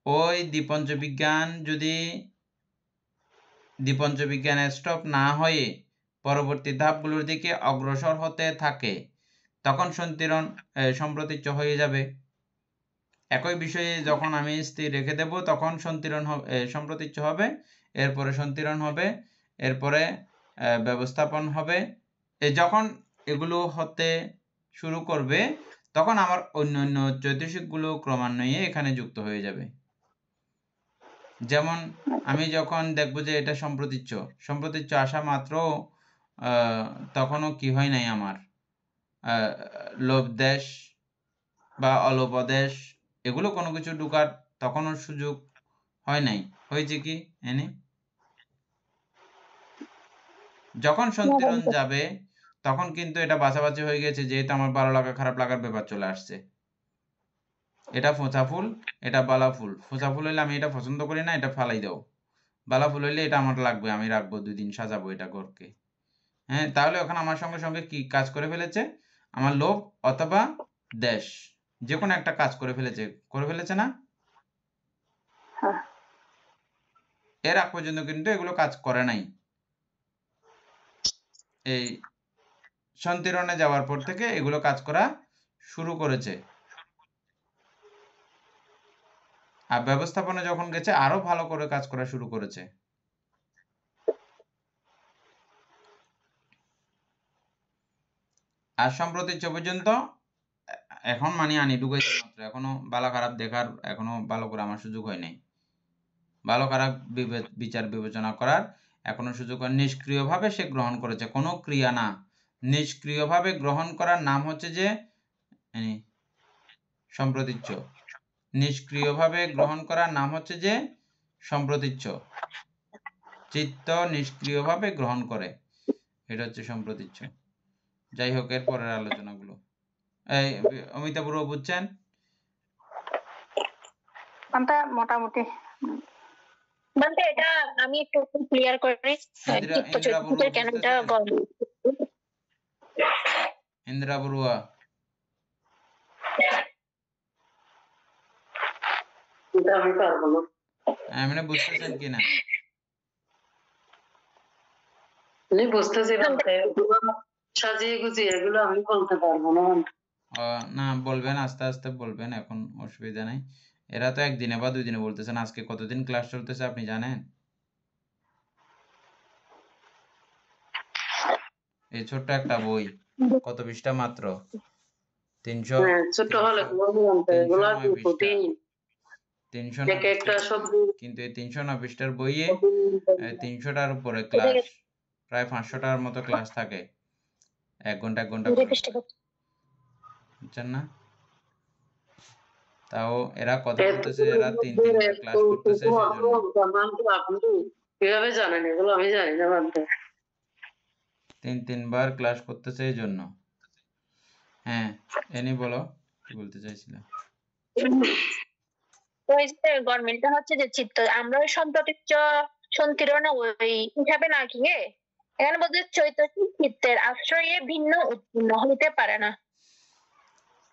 ওই দ্বিপঞ্চ বিজ্ঞান যদি দ্বিপঞ্চ বিজ্ঞানের স্টপ না হয়ে পরবর্তী ধাপগুলোর দিকে অগ্রসর হতে থাকে, তখন সন্তিরণ সম্প্রতীচ্য হয়ে যাবে। একই বিষয়ে যখন আমি স্থির রেখে দেব তখন সন্তিরণ সম্প্রতীচ্য হবে, এরপরে সন্তিরণ হবে, এরপরে ব্যবস্থাপন হবে। যখন এগুলো হতে শুরু করবে তখন আমার অন্যান্য চৈতসিকগুলো ক্রমান্বয়ে এখানে যুক্ত হয়ে যাবে। যেমন আমি যখন দেখব যে এটা সম্প্রতীচ্য আসা মাত্র তখনও কি হয় নাই, আমার লোভ দেশ বা অলোপদেশ এগুলো কোনো কিছু ঢুকার তখনও সুযোগ হয় নাই, হয়েছে কি এনে? যখন সন্তিরণ যাবে তখন কিন্তু এটা বাছাবাছি হয়ে গেছে, যেহেতু আমার ভালো লাগা খারাপ লাগার ব্যাপার চলে আসছে। এটা ফোঁচা ফুল, এটা বালা ফুল। ফোঁচা ফুল হইলে আমি এটা পছন্দ করি না, এটা ফালাই দাও। বালা ফুল হইলে এটা আমার লাগবে, আমি রাখবো, 2 দিন সাজাবো এটা ঘরকে। হ্যাঁ, তাহলে ওখানে আমার সঙ্গে সঙ্গে কি কাজ করে ফেলেছে? আমার লোভ অথবা দেশ যে কোনো একটা কাজ করে ফেলেছে না? এর আগ পর্যন্ত কিন্তু এগুলো কাজ করে নাই। এই সন্তিরণে যাওয়ার পর থেকে এগুলো কাজ করা শুরু করেছে, আর ব্যবস্থাপনা যখন গেছে আরো ভালো করে কাজ করা শুরু করেছে। আর সম্প্রতীচ্য পর্যন্ত এখন মানে আনি ঢুকাইছে মাত্র, এখনো ভালো খারাপ দেখার এখনো ভালো করে আমার সুযোগ হয় নাই, ভালো খারাপ বিচার বিবেচনা করার এখনো সুযোগ হয়। নিষ্ক্রিয়ভাবে সে গ্রহণ করেছে, কোনো ক্রিয়া না, নিষ্ক্রিয়ভাবে গ্রহণ করার নাম হচ্ছে যে সম্প্রতীচ্য। নিষ্ক্রিয়ভাবে গ্রহণ করার নাম হচ্ছে যে সম্প্রতীচ্য। চিত্ত নিষ্ক্রিয়ভাবে গ্রহণ করে, এটা হচ্ছে সম্প্রতীচ্য। যাই হোক, এর পরের আলোচনাগুলো এই অমিতা বড়ুয়া বুঝছেন? মোটামুটি বলতে এটা আমি একটু ক্লিয়ার করি, চিত্ত চৈতসিকের কেন এটা ইন্দিরা বড়ুয়া আমি পারবো না, মানে বুঝতেছেন কিনা? আমি বুঝতেছি সাজিয়ে গুছিয়ে এগুলো আমি বলতে পারবো না। না, বলবেন, আস্তে আস্তে বলবেন, এখন অসুবিধা নাই। এরা তো একদিনে বা 2 দিনে বলতেছেন, আজকে কতদিন ক্লাস চলতেছে আপনি জানেন? এই ছোট্ট একটা বই, কত পৃষ্ঠা? মাত্র 300, ছোট হলে 309 কিন্তু এই 309 পৃষ্ঠার বইয়ে 300টার উপরে ক্লাস, প্রায় 500টার মতো ক্লাস থাকে। 1 ঘন্টা 1 ঘন্টা দুটো করে পৃষ্ঠা পড়ে, বুঝছেন না? তাও এরা কথা বলতেছে, এরা 3 বার ক্লাস করতেছে, সেজন্য আপনি কিভাবে জানেন এগুলো? আমি জানি না মানতে। 3 বার ক্লাস করতেছে এই জন্য। হ্যাঁ, এনি বলো কি বলতে চাইছিলে? ওই যে গভর্নমেন্টটা হচ্ছে যে চিত্ত, আমরা ওই সম্প্রতিচ্চ সন্তিরণ ওই হিসাবে না গিয়ে এখানে বলতে চৈতসিক চিত্তের আশ্রয়ে ভিন্ন উৎপন্ন হইতে পারে না।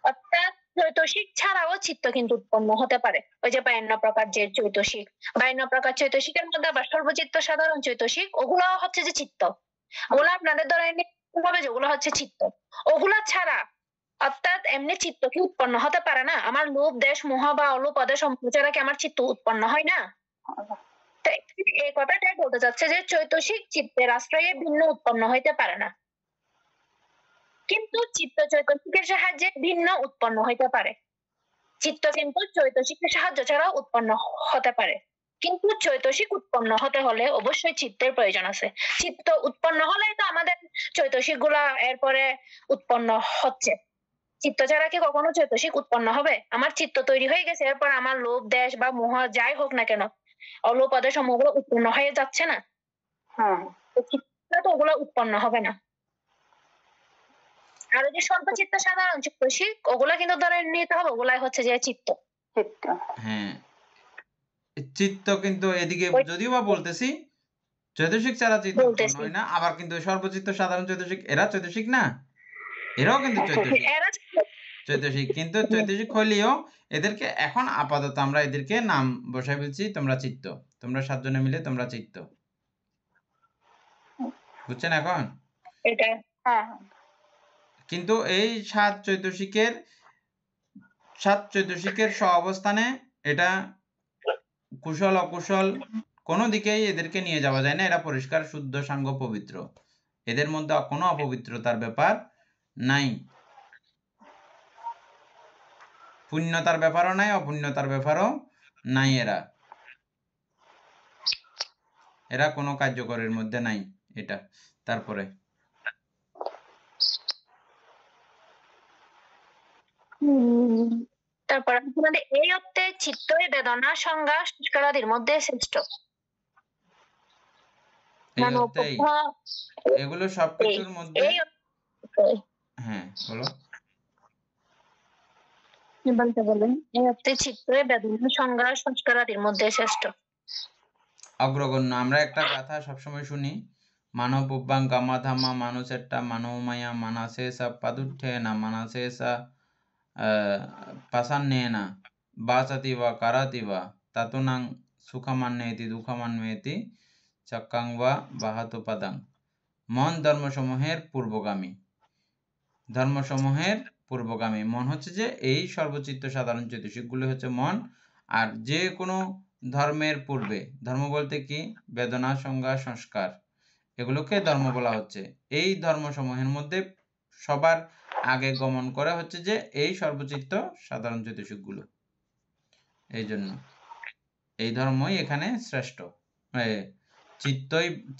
অর্থাৎ চৈতসিক ছাড়াও চিত্ত কিন্তু উৎপন্ন হতে পারে। ওই যে 52 প্রকার যে চৈতসিক, 52 প্রকার চৈতসিকের মধ্যে আবার সর্বচিত্ত সাধারণ চৈতসিক, ওগুলো হচ্ছে যে চিত্ত। ওগুলো আপনাদের ধরেন ভাবে যেগুলো হচ্ছে চিত্ত, ওগুলা ছাড়া অর্থাৎ এমনি চিত্ত কি উৎপন্ন হতে পারে না? আমার লোভ দেশ মোহ বা অলোপ অদেশ সম্প্রচারে কি আমার চিত্ত উৎপন্ন হয় না? তো এই কথাটাই বলতে চাচ্ছে যে চৈতসিক চিত্তের আশ্রয়ে ভিন্ন উৎপন্ন হইতে পারে না, কিন্তু চিত্ত চৈতসিকের সাহায্যে ভিন্ন উৎপন্ন হইতে পারে। চিত্ত কিন্তু চৈতসিকের সাহায্য ছাড়াও উৎপন্ন হতে পারে, কিন্তু চৈতসিক উৎপন্ন হতে হলে অবশ্যই চিত্তের প্রয়োজন আছে। চিত্ত উৎপন্ন হলেই তো আমাদের চৈতসিক গুলা এরপরে উৎপন্ন হচ্ছে। চিত্ত ছাড়া কি কখনো চৈতসিক উৎপন্ন হবে? আমার চিত্ত তৈরি হয়ে গেছে, এরপর আমার লোভ দেশ বা মোহ যাই হোক না কেন, অলোপ আদেশ সমূহগুলো উৎপন্ন হয়ে যাচ্ছে না, হ্যাঁ তো চিত্ত তো ওগুলো উৎপন্ন হবে না। আর ওই যে স্বল্পচিত্ত সাধারণ চৈতসিক, ওগুলা কিন্তু ধরে নিতে হবে, ওগুলাই হচ্ছে যে চিত্ত। চিত্ত। হ্যাঁ, চিত্ত কিন্তু এদিকে ওই- যদিও বা বলতেছি চৈতসিক ছাড়া চিত্ত উৎপন্ন বলতেছি হয় না, আবার কিন্তু সর্বচিত্ত সাধারণ চৈতসিক এরা চৈতসিক না, এরাও কিন্তু চৈতসিক। এরা চৈতসিক কিন্তু চৈতসিক হইলেও এদেরকে এখন আপাতত আমরা এদেরকে নাম বসাই বলছি তোমরা চিত্ত, তোমরা 7 জনে মিলে তোমরা চিত্ত, বুঝছেন এখন? এটা হ্যাঁ কিন্তু এই 7 চৈতসিকের সহাবস্থানে এটা কুশল অকুশল কোনো দিকেই এদেরকে নিয়ে যাওয়া যায় না, এরা পরিষ্কার শুদ্ধ সাঙ্গ পবিত্র, এদের মধ্যে কোনো অপবিত্রতার ব্যাপার নাই, পুণ্যতার ব্যাপারও নাই, অপুণ্যতার ব্যাপারও নাই, এরা কোনো কার্যকরের মধ্যে নাই এটা। তারপরে তারপর আমাদের এই অর্থে চিত্তই বেদনা সংজ্ঞা সংস্কারাদির মধ্যে শ্রেষ্ঠ। এই মানে অর্থেই এগুলো সবকিছুর মধ্যে। হ্যাঁ বলো। বলতে বলেন এই অর্থে চিত্তই বেদনা সংজ্ঞা সংস্কারাদির মধ্যে শ্রেষ্ঠ। অগ্রগণ্য। আমরা একটা কথা সবসময় শুনি, মানব উব্বাং কামাধামা মানুষেরটা মানবমায়া মানাশেষা পাদুঠ্যেনা মানাশেষা পাসান্যেনা বাসাতি বা কারাতি বা তাতুনাং সুখামান্যেতি দুঃখামান্যেতি চক্কাং বা বাহাতু পাদাং। মন ধর্মসমূহের পূর্বগামী, ধর্মসমূহের পূর্বগামী। মন হচ্ছে যে এই সর্বচিত্ত সাধারণ চৈতসিকগুলো হচ্ছে মন, আর যে কোনো ধর্মের পূর্বে, ধর্ম বলতে কি বেদনা সংজ্ঞা সংস্কার, এগুলোকে ধর্ম বলা হচ্ছে। এই ধর্মসমূহের মধ্যে সবার আগে গমন করা হচ্ছে যে এই সর্বচিত্ত সাধারণ চৈতসিকগুলো, এই জন্য এই ধর্মই এখানে শ্রেষ্ঠ,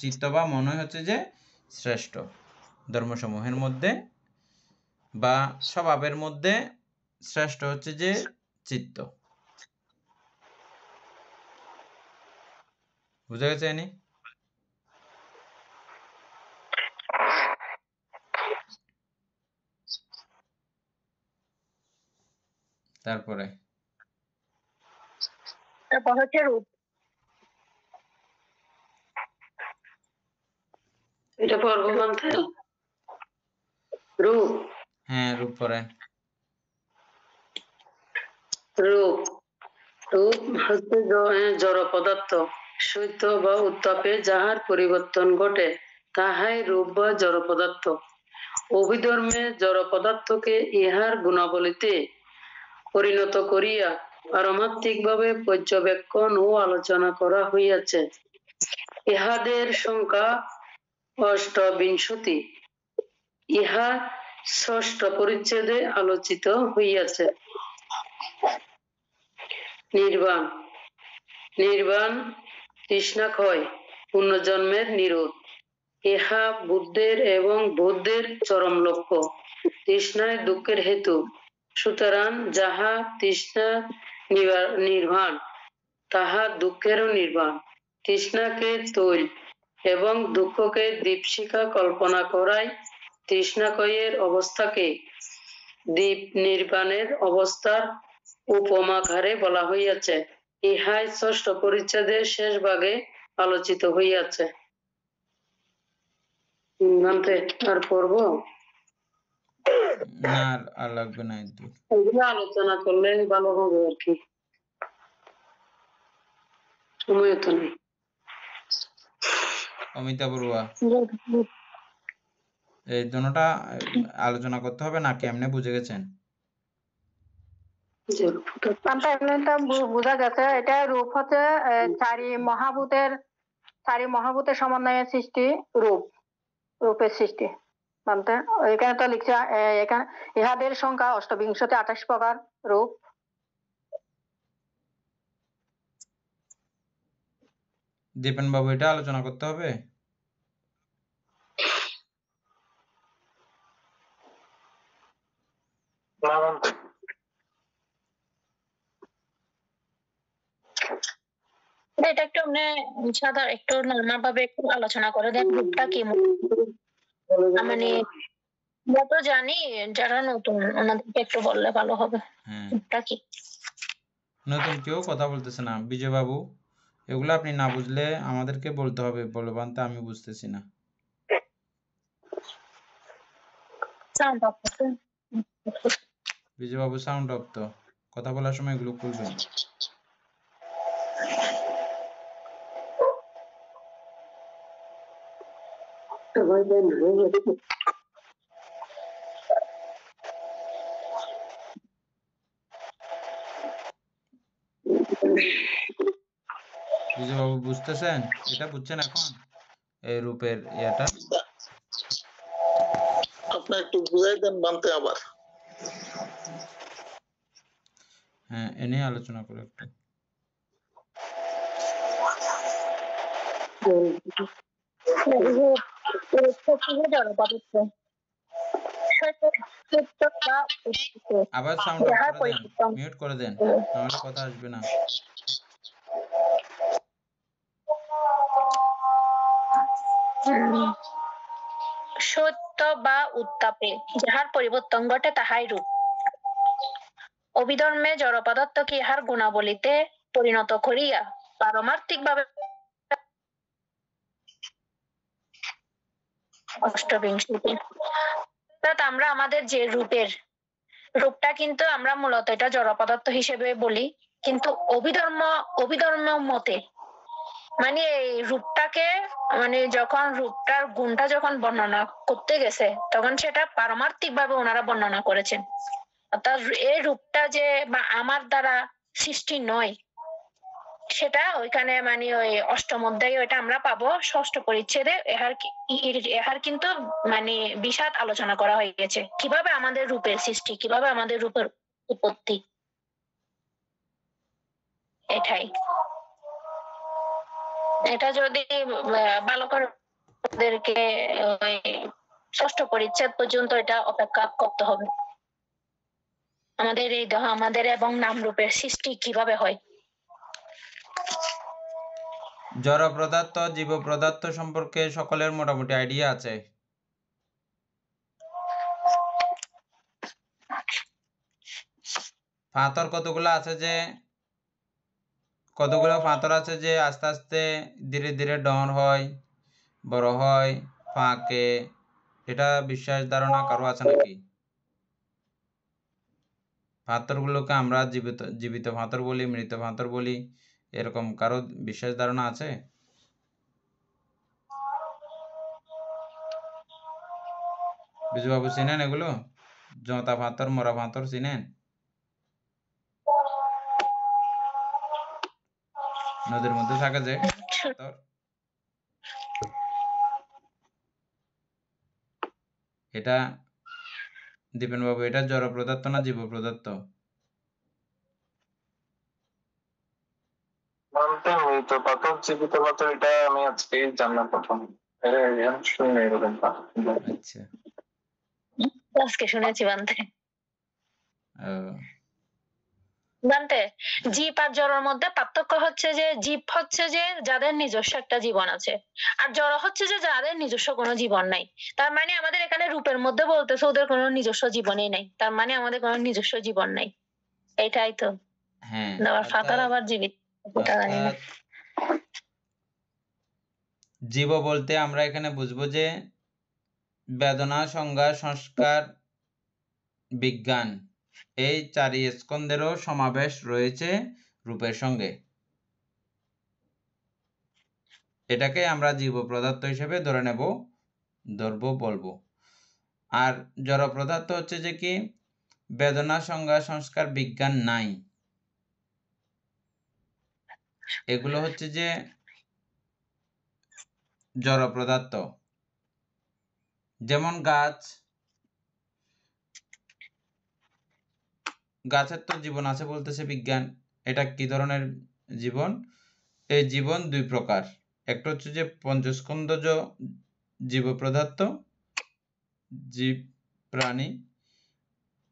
চিত্ত বা মনই হচ্ছে যে শ্রেষ্ঠ ধর্মসমূহের মধ্যে, বা স্বভাবের মধ্যে শ্রেষ্ঠ হচ্ছে যে চিত্ত। বুঝা গেছে নি? তারপরে তারপর হচ্ছে রূপ। এটা পর্ব মানতে রূপ। হ্যাঁ রূপ পরে রূপ রূপ হচ্ছে জড় পদার্থ, শৈত্য বা উত্তাপে যাহার পরিবর্তন ঘটে তাহাই রূপ বা জড় পদার্থ। অভিধর্মে জড় পদার্থকে ইহার গুণাবলীতে পরিণত করিয়া পারমার্থিক ভাবে পর্যবেক্ষণ ও আলোচনা করা হইয়াছে। ইহাদের সংখ্যা 28, ইহা 6ষ্ঠ পরিচ্ছেদে আলোচিত হইয়াছে। নির্বাণ। নির্বাণ তৃষ্ণা ক্ষয়, পুনর্জন্মের নিরোধ। ইহা বুদ্ধের এবং বুদ্ধের চরম লক্ষ্য। তৃষ্ণায় দুঃখের হেতু, সুতরাং যাহা তৃষ্ণা নির্বাণ তাহা দুঃখেরও নির্বাণ। তৃষ্ণাকে তৈল এবং দুঃখকে দীপশিখা কল্পনা করায় তৃষ্ণাক্ষয়ের অবস্থাকে দীপ নির্বাণের অবস্থার উপমাকারে বলা হইয়াছে। ইহাই ষষ্ঠ পরিচ্ছেদের শেষ ভাগে আলোচিত হইয়াছে। জানতে আর পড়বো? না আর লাগবে না, একটু এগুলো আলোচনা করলে ভালো হবে আর কি, সময় তো নেই। অমিতা বড়ুয়া, এই জন্যটা আলোচনা করতে হবে না কেমনে বুঝে গেছেন? এটা বোঝা গেছে, এটা রূপ হচ্ছে চারি মহাভূতের সমন্বয়ে সৃষ্টি রূপ, রূপের সৃষ্টি। মানতে এখানে তো লিখছে এখানে ইহাদের সংখ্যা অষ্টবিংশতি 28 প্রকার রূপ। দীপেন বাবু, এটা আলোচনা করতে হবে? না বলতে এটা একটু সাধারণ একটু নর্মাল ভাবে একটু আলোচনা করে দেন, রূপটা কি। মানে আমরা তো জানি, যারা নতুন ওনাদেরকে একটু বললে ভালো হবে হ্যাঁ, রূপটা কি। নতুন কেউ কথা বলতেছে না। বিজয় বাবু, এগুলো আপনি না বুঝলে আমাদেরকে বলতে হবে, বলবান তো আমি বুঝতেছি না। সাউন্ড অফ করতে। বিজয় বাবু সাউন্ড অফ তো, কথা বলার সময় এগুলো খুলবেন। বিজয় বাবু বুঝতেছেন? এটা বুঝছেন এখন এই রূপের এটা? আপনি একটু বুঝাই দেন বানতে আবার। হ্যাঁ, এ নিয়ে আলোচনা করে একটু। আবার সাউন্ড অফ করে দেন, মিউট করে দেন, নাহলে কথা আসবে না। সত্য বা উত্তাপে যাহার পরিবর্তন ঘটে তাহাই রূপ। অভিধর্মে জড় পদার্থকে ইহার গুণাবলীতে পরিণত করিয়া পারমার্থিক ভাবে অষ্টবিংশতি, অর্থাৎ আমরা আমাদের যে রূপটা কিন্তু আমরা মূলত এটা জড় পদার্থ হিসেবে বলি, কিন্তু অভিধর্ম মতে মানে এই রূপটাকে যখন রূপটার গুণটা যখন বর্ণনা করতে গেছে তখন সেটা পারমার্থিক ভাবে ওনারা বর্ণনা করেছেন। অর্থাৎ এই রূপটা যে বা আমার দ্বারা সৃষ্টি নয়, সেটা ওইখানে ওই অষ্টম অধ্যায়ে ওইটা আমরা পাবো। ষষ্ঠ পরিচ্ছেদে এহার কিন্তু বিশদ আলোচনা করা হয়ে গেছে, কিভাবে আমাদের রূপের সৃষ্টি, কিভাবে আমাদের রূপের উৎপত্তি। এটাই, এটা যদি ভালো করে ওদেরকে ওই ষষ্ঠ পরিচ্ছেদ পর্যন্ত এটা অপেক্ষা করতে হবে, আমাদের এই দেহ আমাদের এবং নাম রূপের সৃষ্টি কিভাবে হয়। জড় পদার্থ, জীব পদার্থ সম্পর্কে সকলের মোটামুটি আইডিয়া আছে। পাথর কতগুলো আছে যে আস্তে আস্তে ধীরে ধীরে ডন হয়, বড় হয়, ফাঁকে, এটা বিশ্বাস ধারণা কারো আছে নাকি? পাথরগুলোকে আমরা জীবিত পাথর বলি, মৃত পাথর বলি, এরকম কারো বিশ্বাস ধারণা আছে? বিজুবাবু চিনেন এগুলো? জতা পাথর, মরা পাথর চিনেন? নদীর মধ্যে থাকে যে পাথর, এটা দীপেন বাবু, এটা জড় পদার্থ না জীব পদার্থ? বলতে মৃত পাথর জীবিত পাথর এটা আমি আজকে জানলাম প্রথম। শুনি না এরকম। আচ্ছা, আজকে শুনেছি বানতে। আহ, জানতে জীব আর জড়ের মধ্যে পার্থক্য হচ্ছে যে জীব হচ্ছে যে যাদের নিজস্ব একটা জীবন আছে, আর জড় হচ্ছে যে যাদের নিজস্ব কোনো জীবন নাই। তার মানে আমাদের এখানে রূপের মধ্যে বলতেছে ওদের কোনো নিজস্ব জীবনই নাই, তার মানে আমাদের কোনো নিজস্ব জীবন নাই। এটাই তো। হ্যাঁ, আবার ফাতার অর্থাৎ আবার জীবিত, এটা জানি না। অর্থাৎ জীব বলতে আমরা এখানে বুঝবো যে বেদনা, সংজ্ঞা, সংস্কার, বিজ্ঞান এই চারি স্কন্ধেরও সমাবেশ রয়েছে রূপের সঙ্গে। এটাকে আমরা জীব পদার্থ হিসেবে ধরবো বলবো। আর জড় পদার্থ হচ্ছে যে কি বেদনা, সংজ্ঞা, সংস্কার, বিজ্ঞান নাই, এগুলো হচ্ছে যে জড় পদার্থ। যেমন গাছের তো জীবন আছে বলতেছে বিজ্ঞান। এটা কি ধরনের জীবন? এই জীবন দুই প্রকার, একটা হচ্ছে যে পঞ্চস্কন্ধজ জীব পদার্থ, জীব প্রাণী,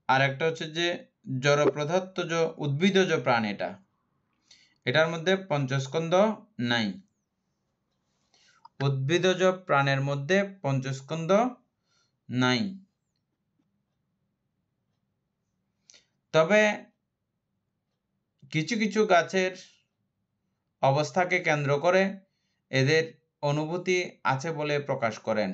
আর একটা হচ্ছে যে জড় পদার্থজ উদ্ভিদজ প্রাণ। এটার মধ্যে পঞ্চস্কন্ধ নাই। উদ্ভিদজ প্রাণের মধ্যে পঞ্চস্কন্ধ নাই। তবে কিছু কিছু গাছের অবস্থাকে কেন্দ্র করে এদের অনুভূতি আছে বলে প্রকাশ করেন।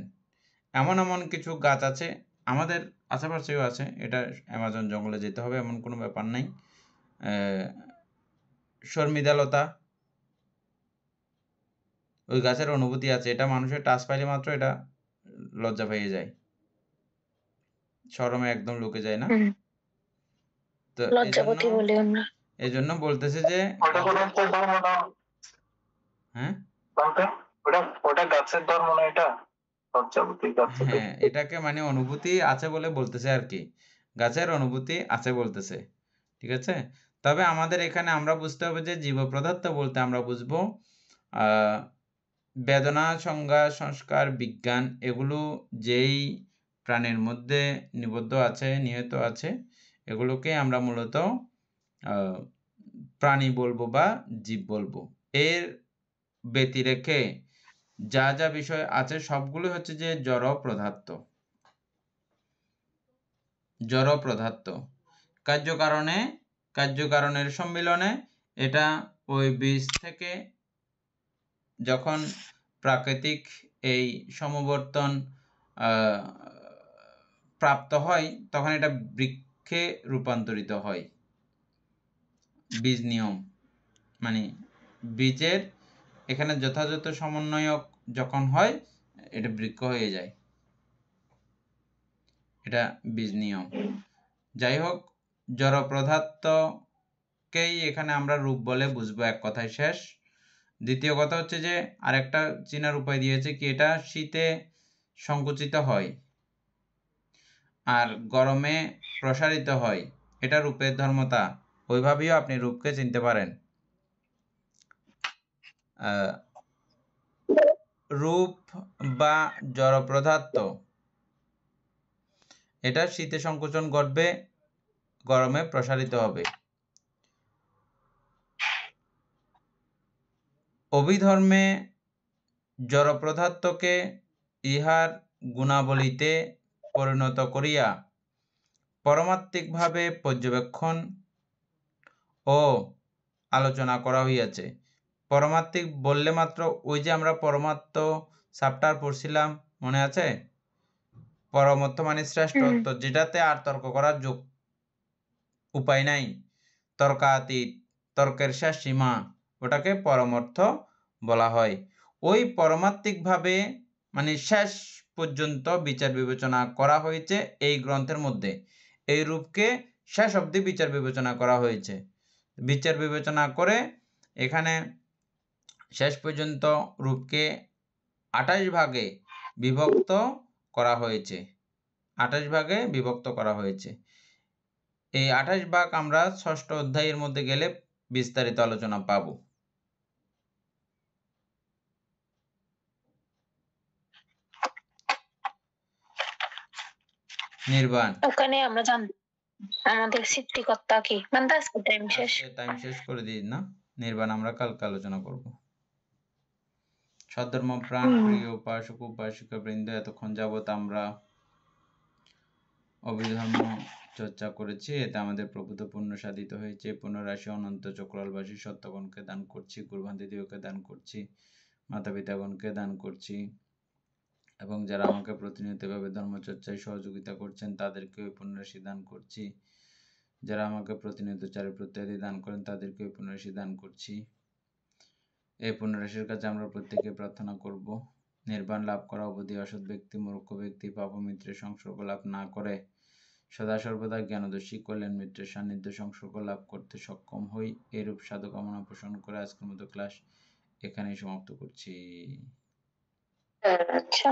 এমন এমন কিছু গাছ আছে, আমাদের আশেপাশেও আছে, এটা অ্যামাজন জঙ্গলে যেতে হবে এমন কোনো ব্যাপার নাই। শর্মিদালতা, ওই গাছের অনুভূতি আছে, এটা মানুষের টাচ পাইলে মাত্র এটা লজ্জা পেয়ে যায়, শরমে একদম লুকে যায় না। তো লজ্জাপতি বলি আমরা। এই জন্য বলতেছে যে হ্যাঁ, ওটা গাছের ধর্ম না, এটা লজ্জাপতি গাছের। হ্যাঁ, এটাকে মানে অনুভূতি আছে বলে বলতেছে আর কি, গাছের অনুভূতি আছে বলতেছে, ঠিক আছে। তবে আমাদের এখানে আমরা বুঝতে হবে যে জীব পদার্থ বলতে আমরা বুঝবো বেদনা, সংজ্ঞা, সংস্কার, বিজ্ঞান এগুলো যেই প্রাণের মধ্যে নিবদ্ধ আছে, নিহত আছে, এগুলোকে আমরা মূলত প্রাণী বলবো বা জীব বলবো। এর ব্যতিরেকে যা যা বিষয় আছে সবগুলো হচ্ছে যে জড় পদার্থ। কার্যকারণের সম্মিলনে এটা ওই বীজ থেকে যখন প্রাকৃতিক এই সমবর্তন প্রাপ্ত হয় তখন এটা বৃক্ষে রূপান্তরিত হয়। বীজ নিয়ম মানে বীজের এখানে যথাযথ সমন্বয়ক যখন হয় এটা বৃক্ষ হয়ে যায়, এটা বীজ নিয়ম। যাই হোক, জড় পদার্থকেই এখানে আমরা রূপ বলে বুঝবো, এক কথায় শেষ। দ্বিতীয় কথা হচ্ছে যে আরেকটা চেনার উপায় দিয়েছে কি, এটা শীতে সংকুচিত হয় আর গরমে প্রসারিত হয়, এটা রূপের ধর্মতা। ওইভাবেও আপনি রূপকে চিনতে পারেন। রূপ বা জড় পদার্থ এটা শীতে সংকোচন ঘটবে, গরমে প্রসারিত হবে। অভিধর্মে জড় পদার্থকে ইহার গুণাবলীতে পরিণত করিয়া পারমাত্মিকভাবে পর্যবেক্ষণ ও আলোচনা করা হইয়াছে। পরমাত্মিক বললে মাত্র ওই যে আমরা পরমাত্ম চ্যাপ্টার পড়ছিলাম, মনে আছে? পরমাত্ম মানে শ্রেষ্ঠত্ব, যেটাতে আর তর্ক করার উপায় নাই, তর্কাতীত, তর্কের শেষ সীমা, ওটাকে পরমার্থ বলা হয়। ওই পরমাত্মিকভাবে মানে শেষ পর্যন্ত বিচার বিবেচনা করা হয়েছে এই গ্রন্থের মধ্যে। এই রূপকে শেষ অবধি বিচার বিবেচনা করা হয়েছে। বিচার বিবেচনা করে এখানে শেষ পর্যন্ত রূপকে 28 ভাগে বিভক্ত করা হয়েছে। 28 ভাগে বিভক্ত করা হয়েছে। এই 28 ভাগ আমরা ষষ্ঠ অধ্যায়ের মধ্যে গেলে বিস্তারিত আলোচনা পাব। নির্বাণ। ওখানে আমরা জানবো আমাদের সৃষ্টিকর্তা কি, মানে আজকে টাইম শেষ। টাইম শেষ করে দিই না, নির্বাণ আমরা কালকে আলোচনা করব। সদ্ধর্ম প্রাণ প্রিয় উপাসক উপাসিকা বৃন্দ, এতক্ষণ যাবত আমরা অভিধর্ম চর্চা করেছি, এতে আমাদের প্রভূত পুণ্য সাধিত হয়েছে। পুণ্যরাশি অনন্ত চক্রালবাসী সত্যগণকে দান করছি, গুরুভান্তিদেবকে দান করছি, মাতা পিতাগণকে দান করছি, এবং যারা আমাকে প্রতিনিয়তভাবে ধর্মচর্চায় সহযোগিতা করছেন তাদেরকে ওই পুণ্যরাশি দান করছি। যারা আমাকে প্রতিনিয়ত চারিত্র ইত্যাদি দান করেন তাদেরকে ওই পুণ্যরাশি দান করছি। এই পুণ্যরাশির কাছে আমরা প্রত্যেকে প্রার্থনা করব নির্বাণ লাভ করা অবধি অসৎ ব্যক্তি, মূর্খ ব্যক্তি, পাপমিত্রের সংসর্গ লাভ না করে সদা সর্বদা জ্ঞানদর্শী কল্যাণ মিত্রের সান্নিধ্য সংসর্গ লাভ করতে সক্ষম হই। এরূপ সাধু কামনা পোষণ করে আজকের মতো ক্লাস এখানেই সমাপ্ত করছি। আচ্ছা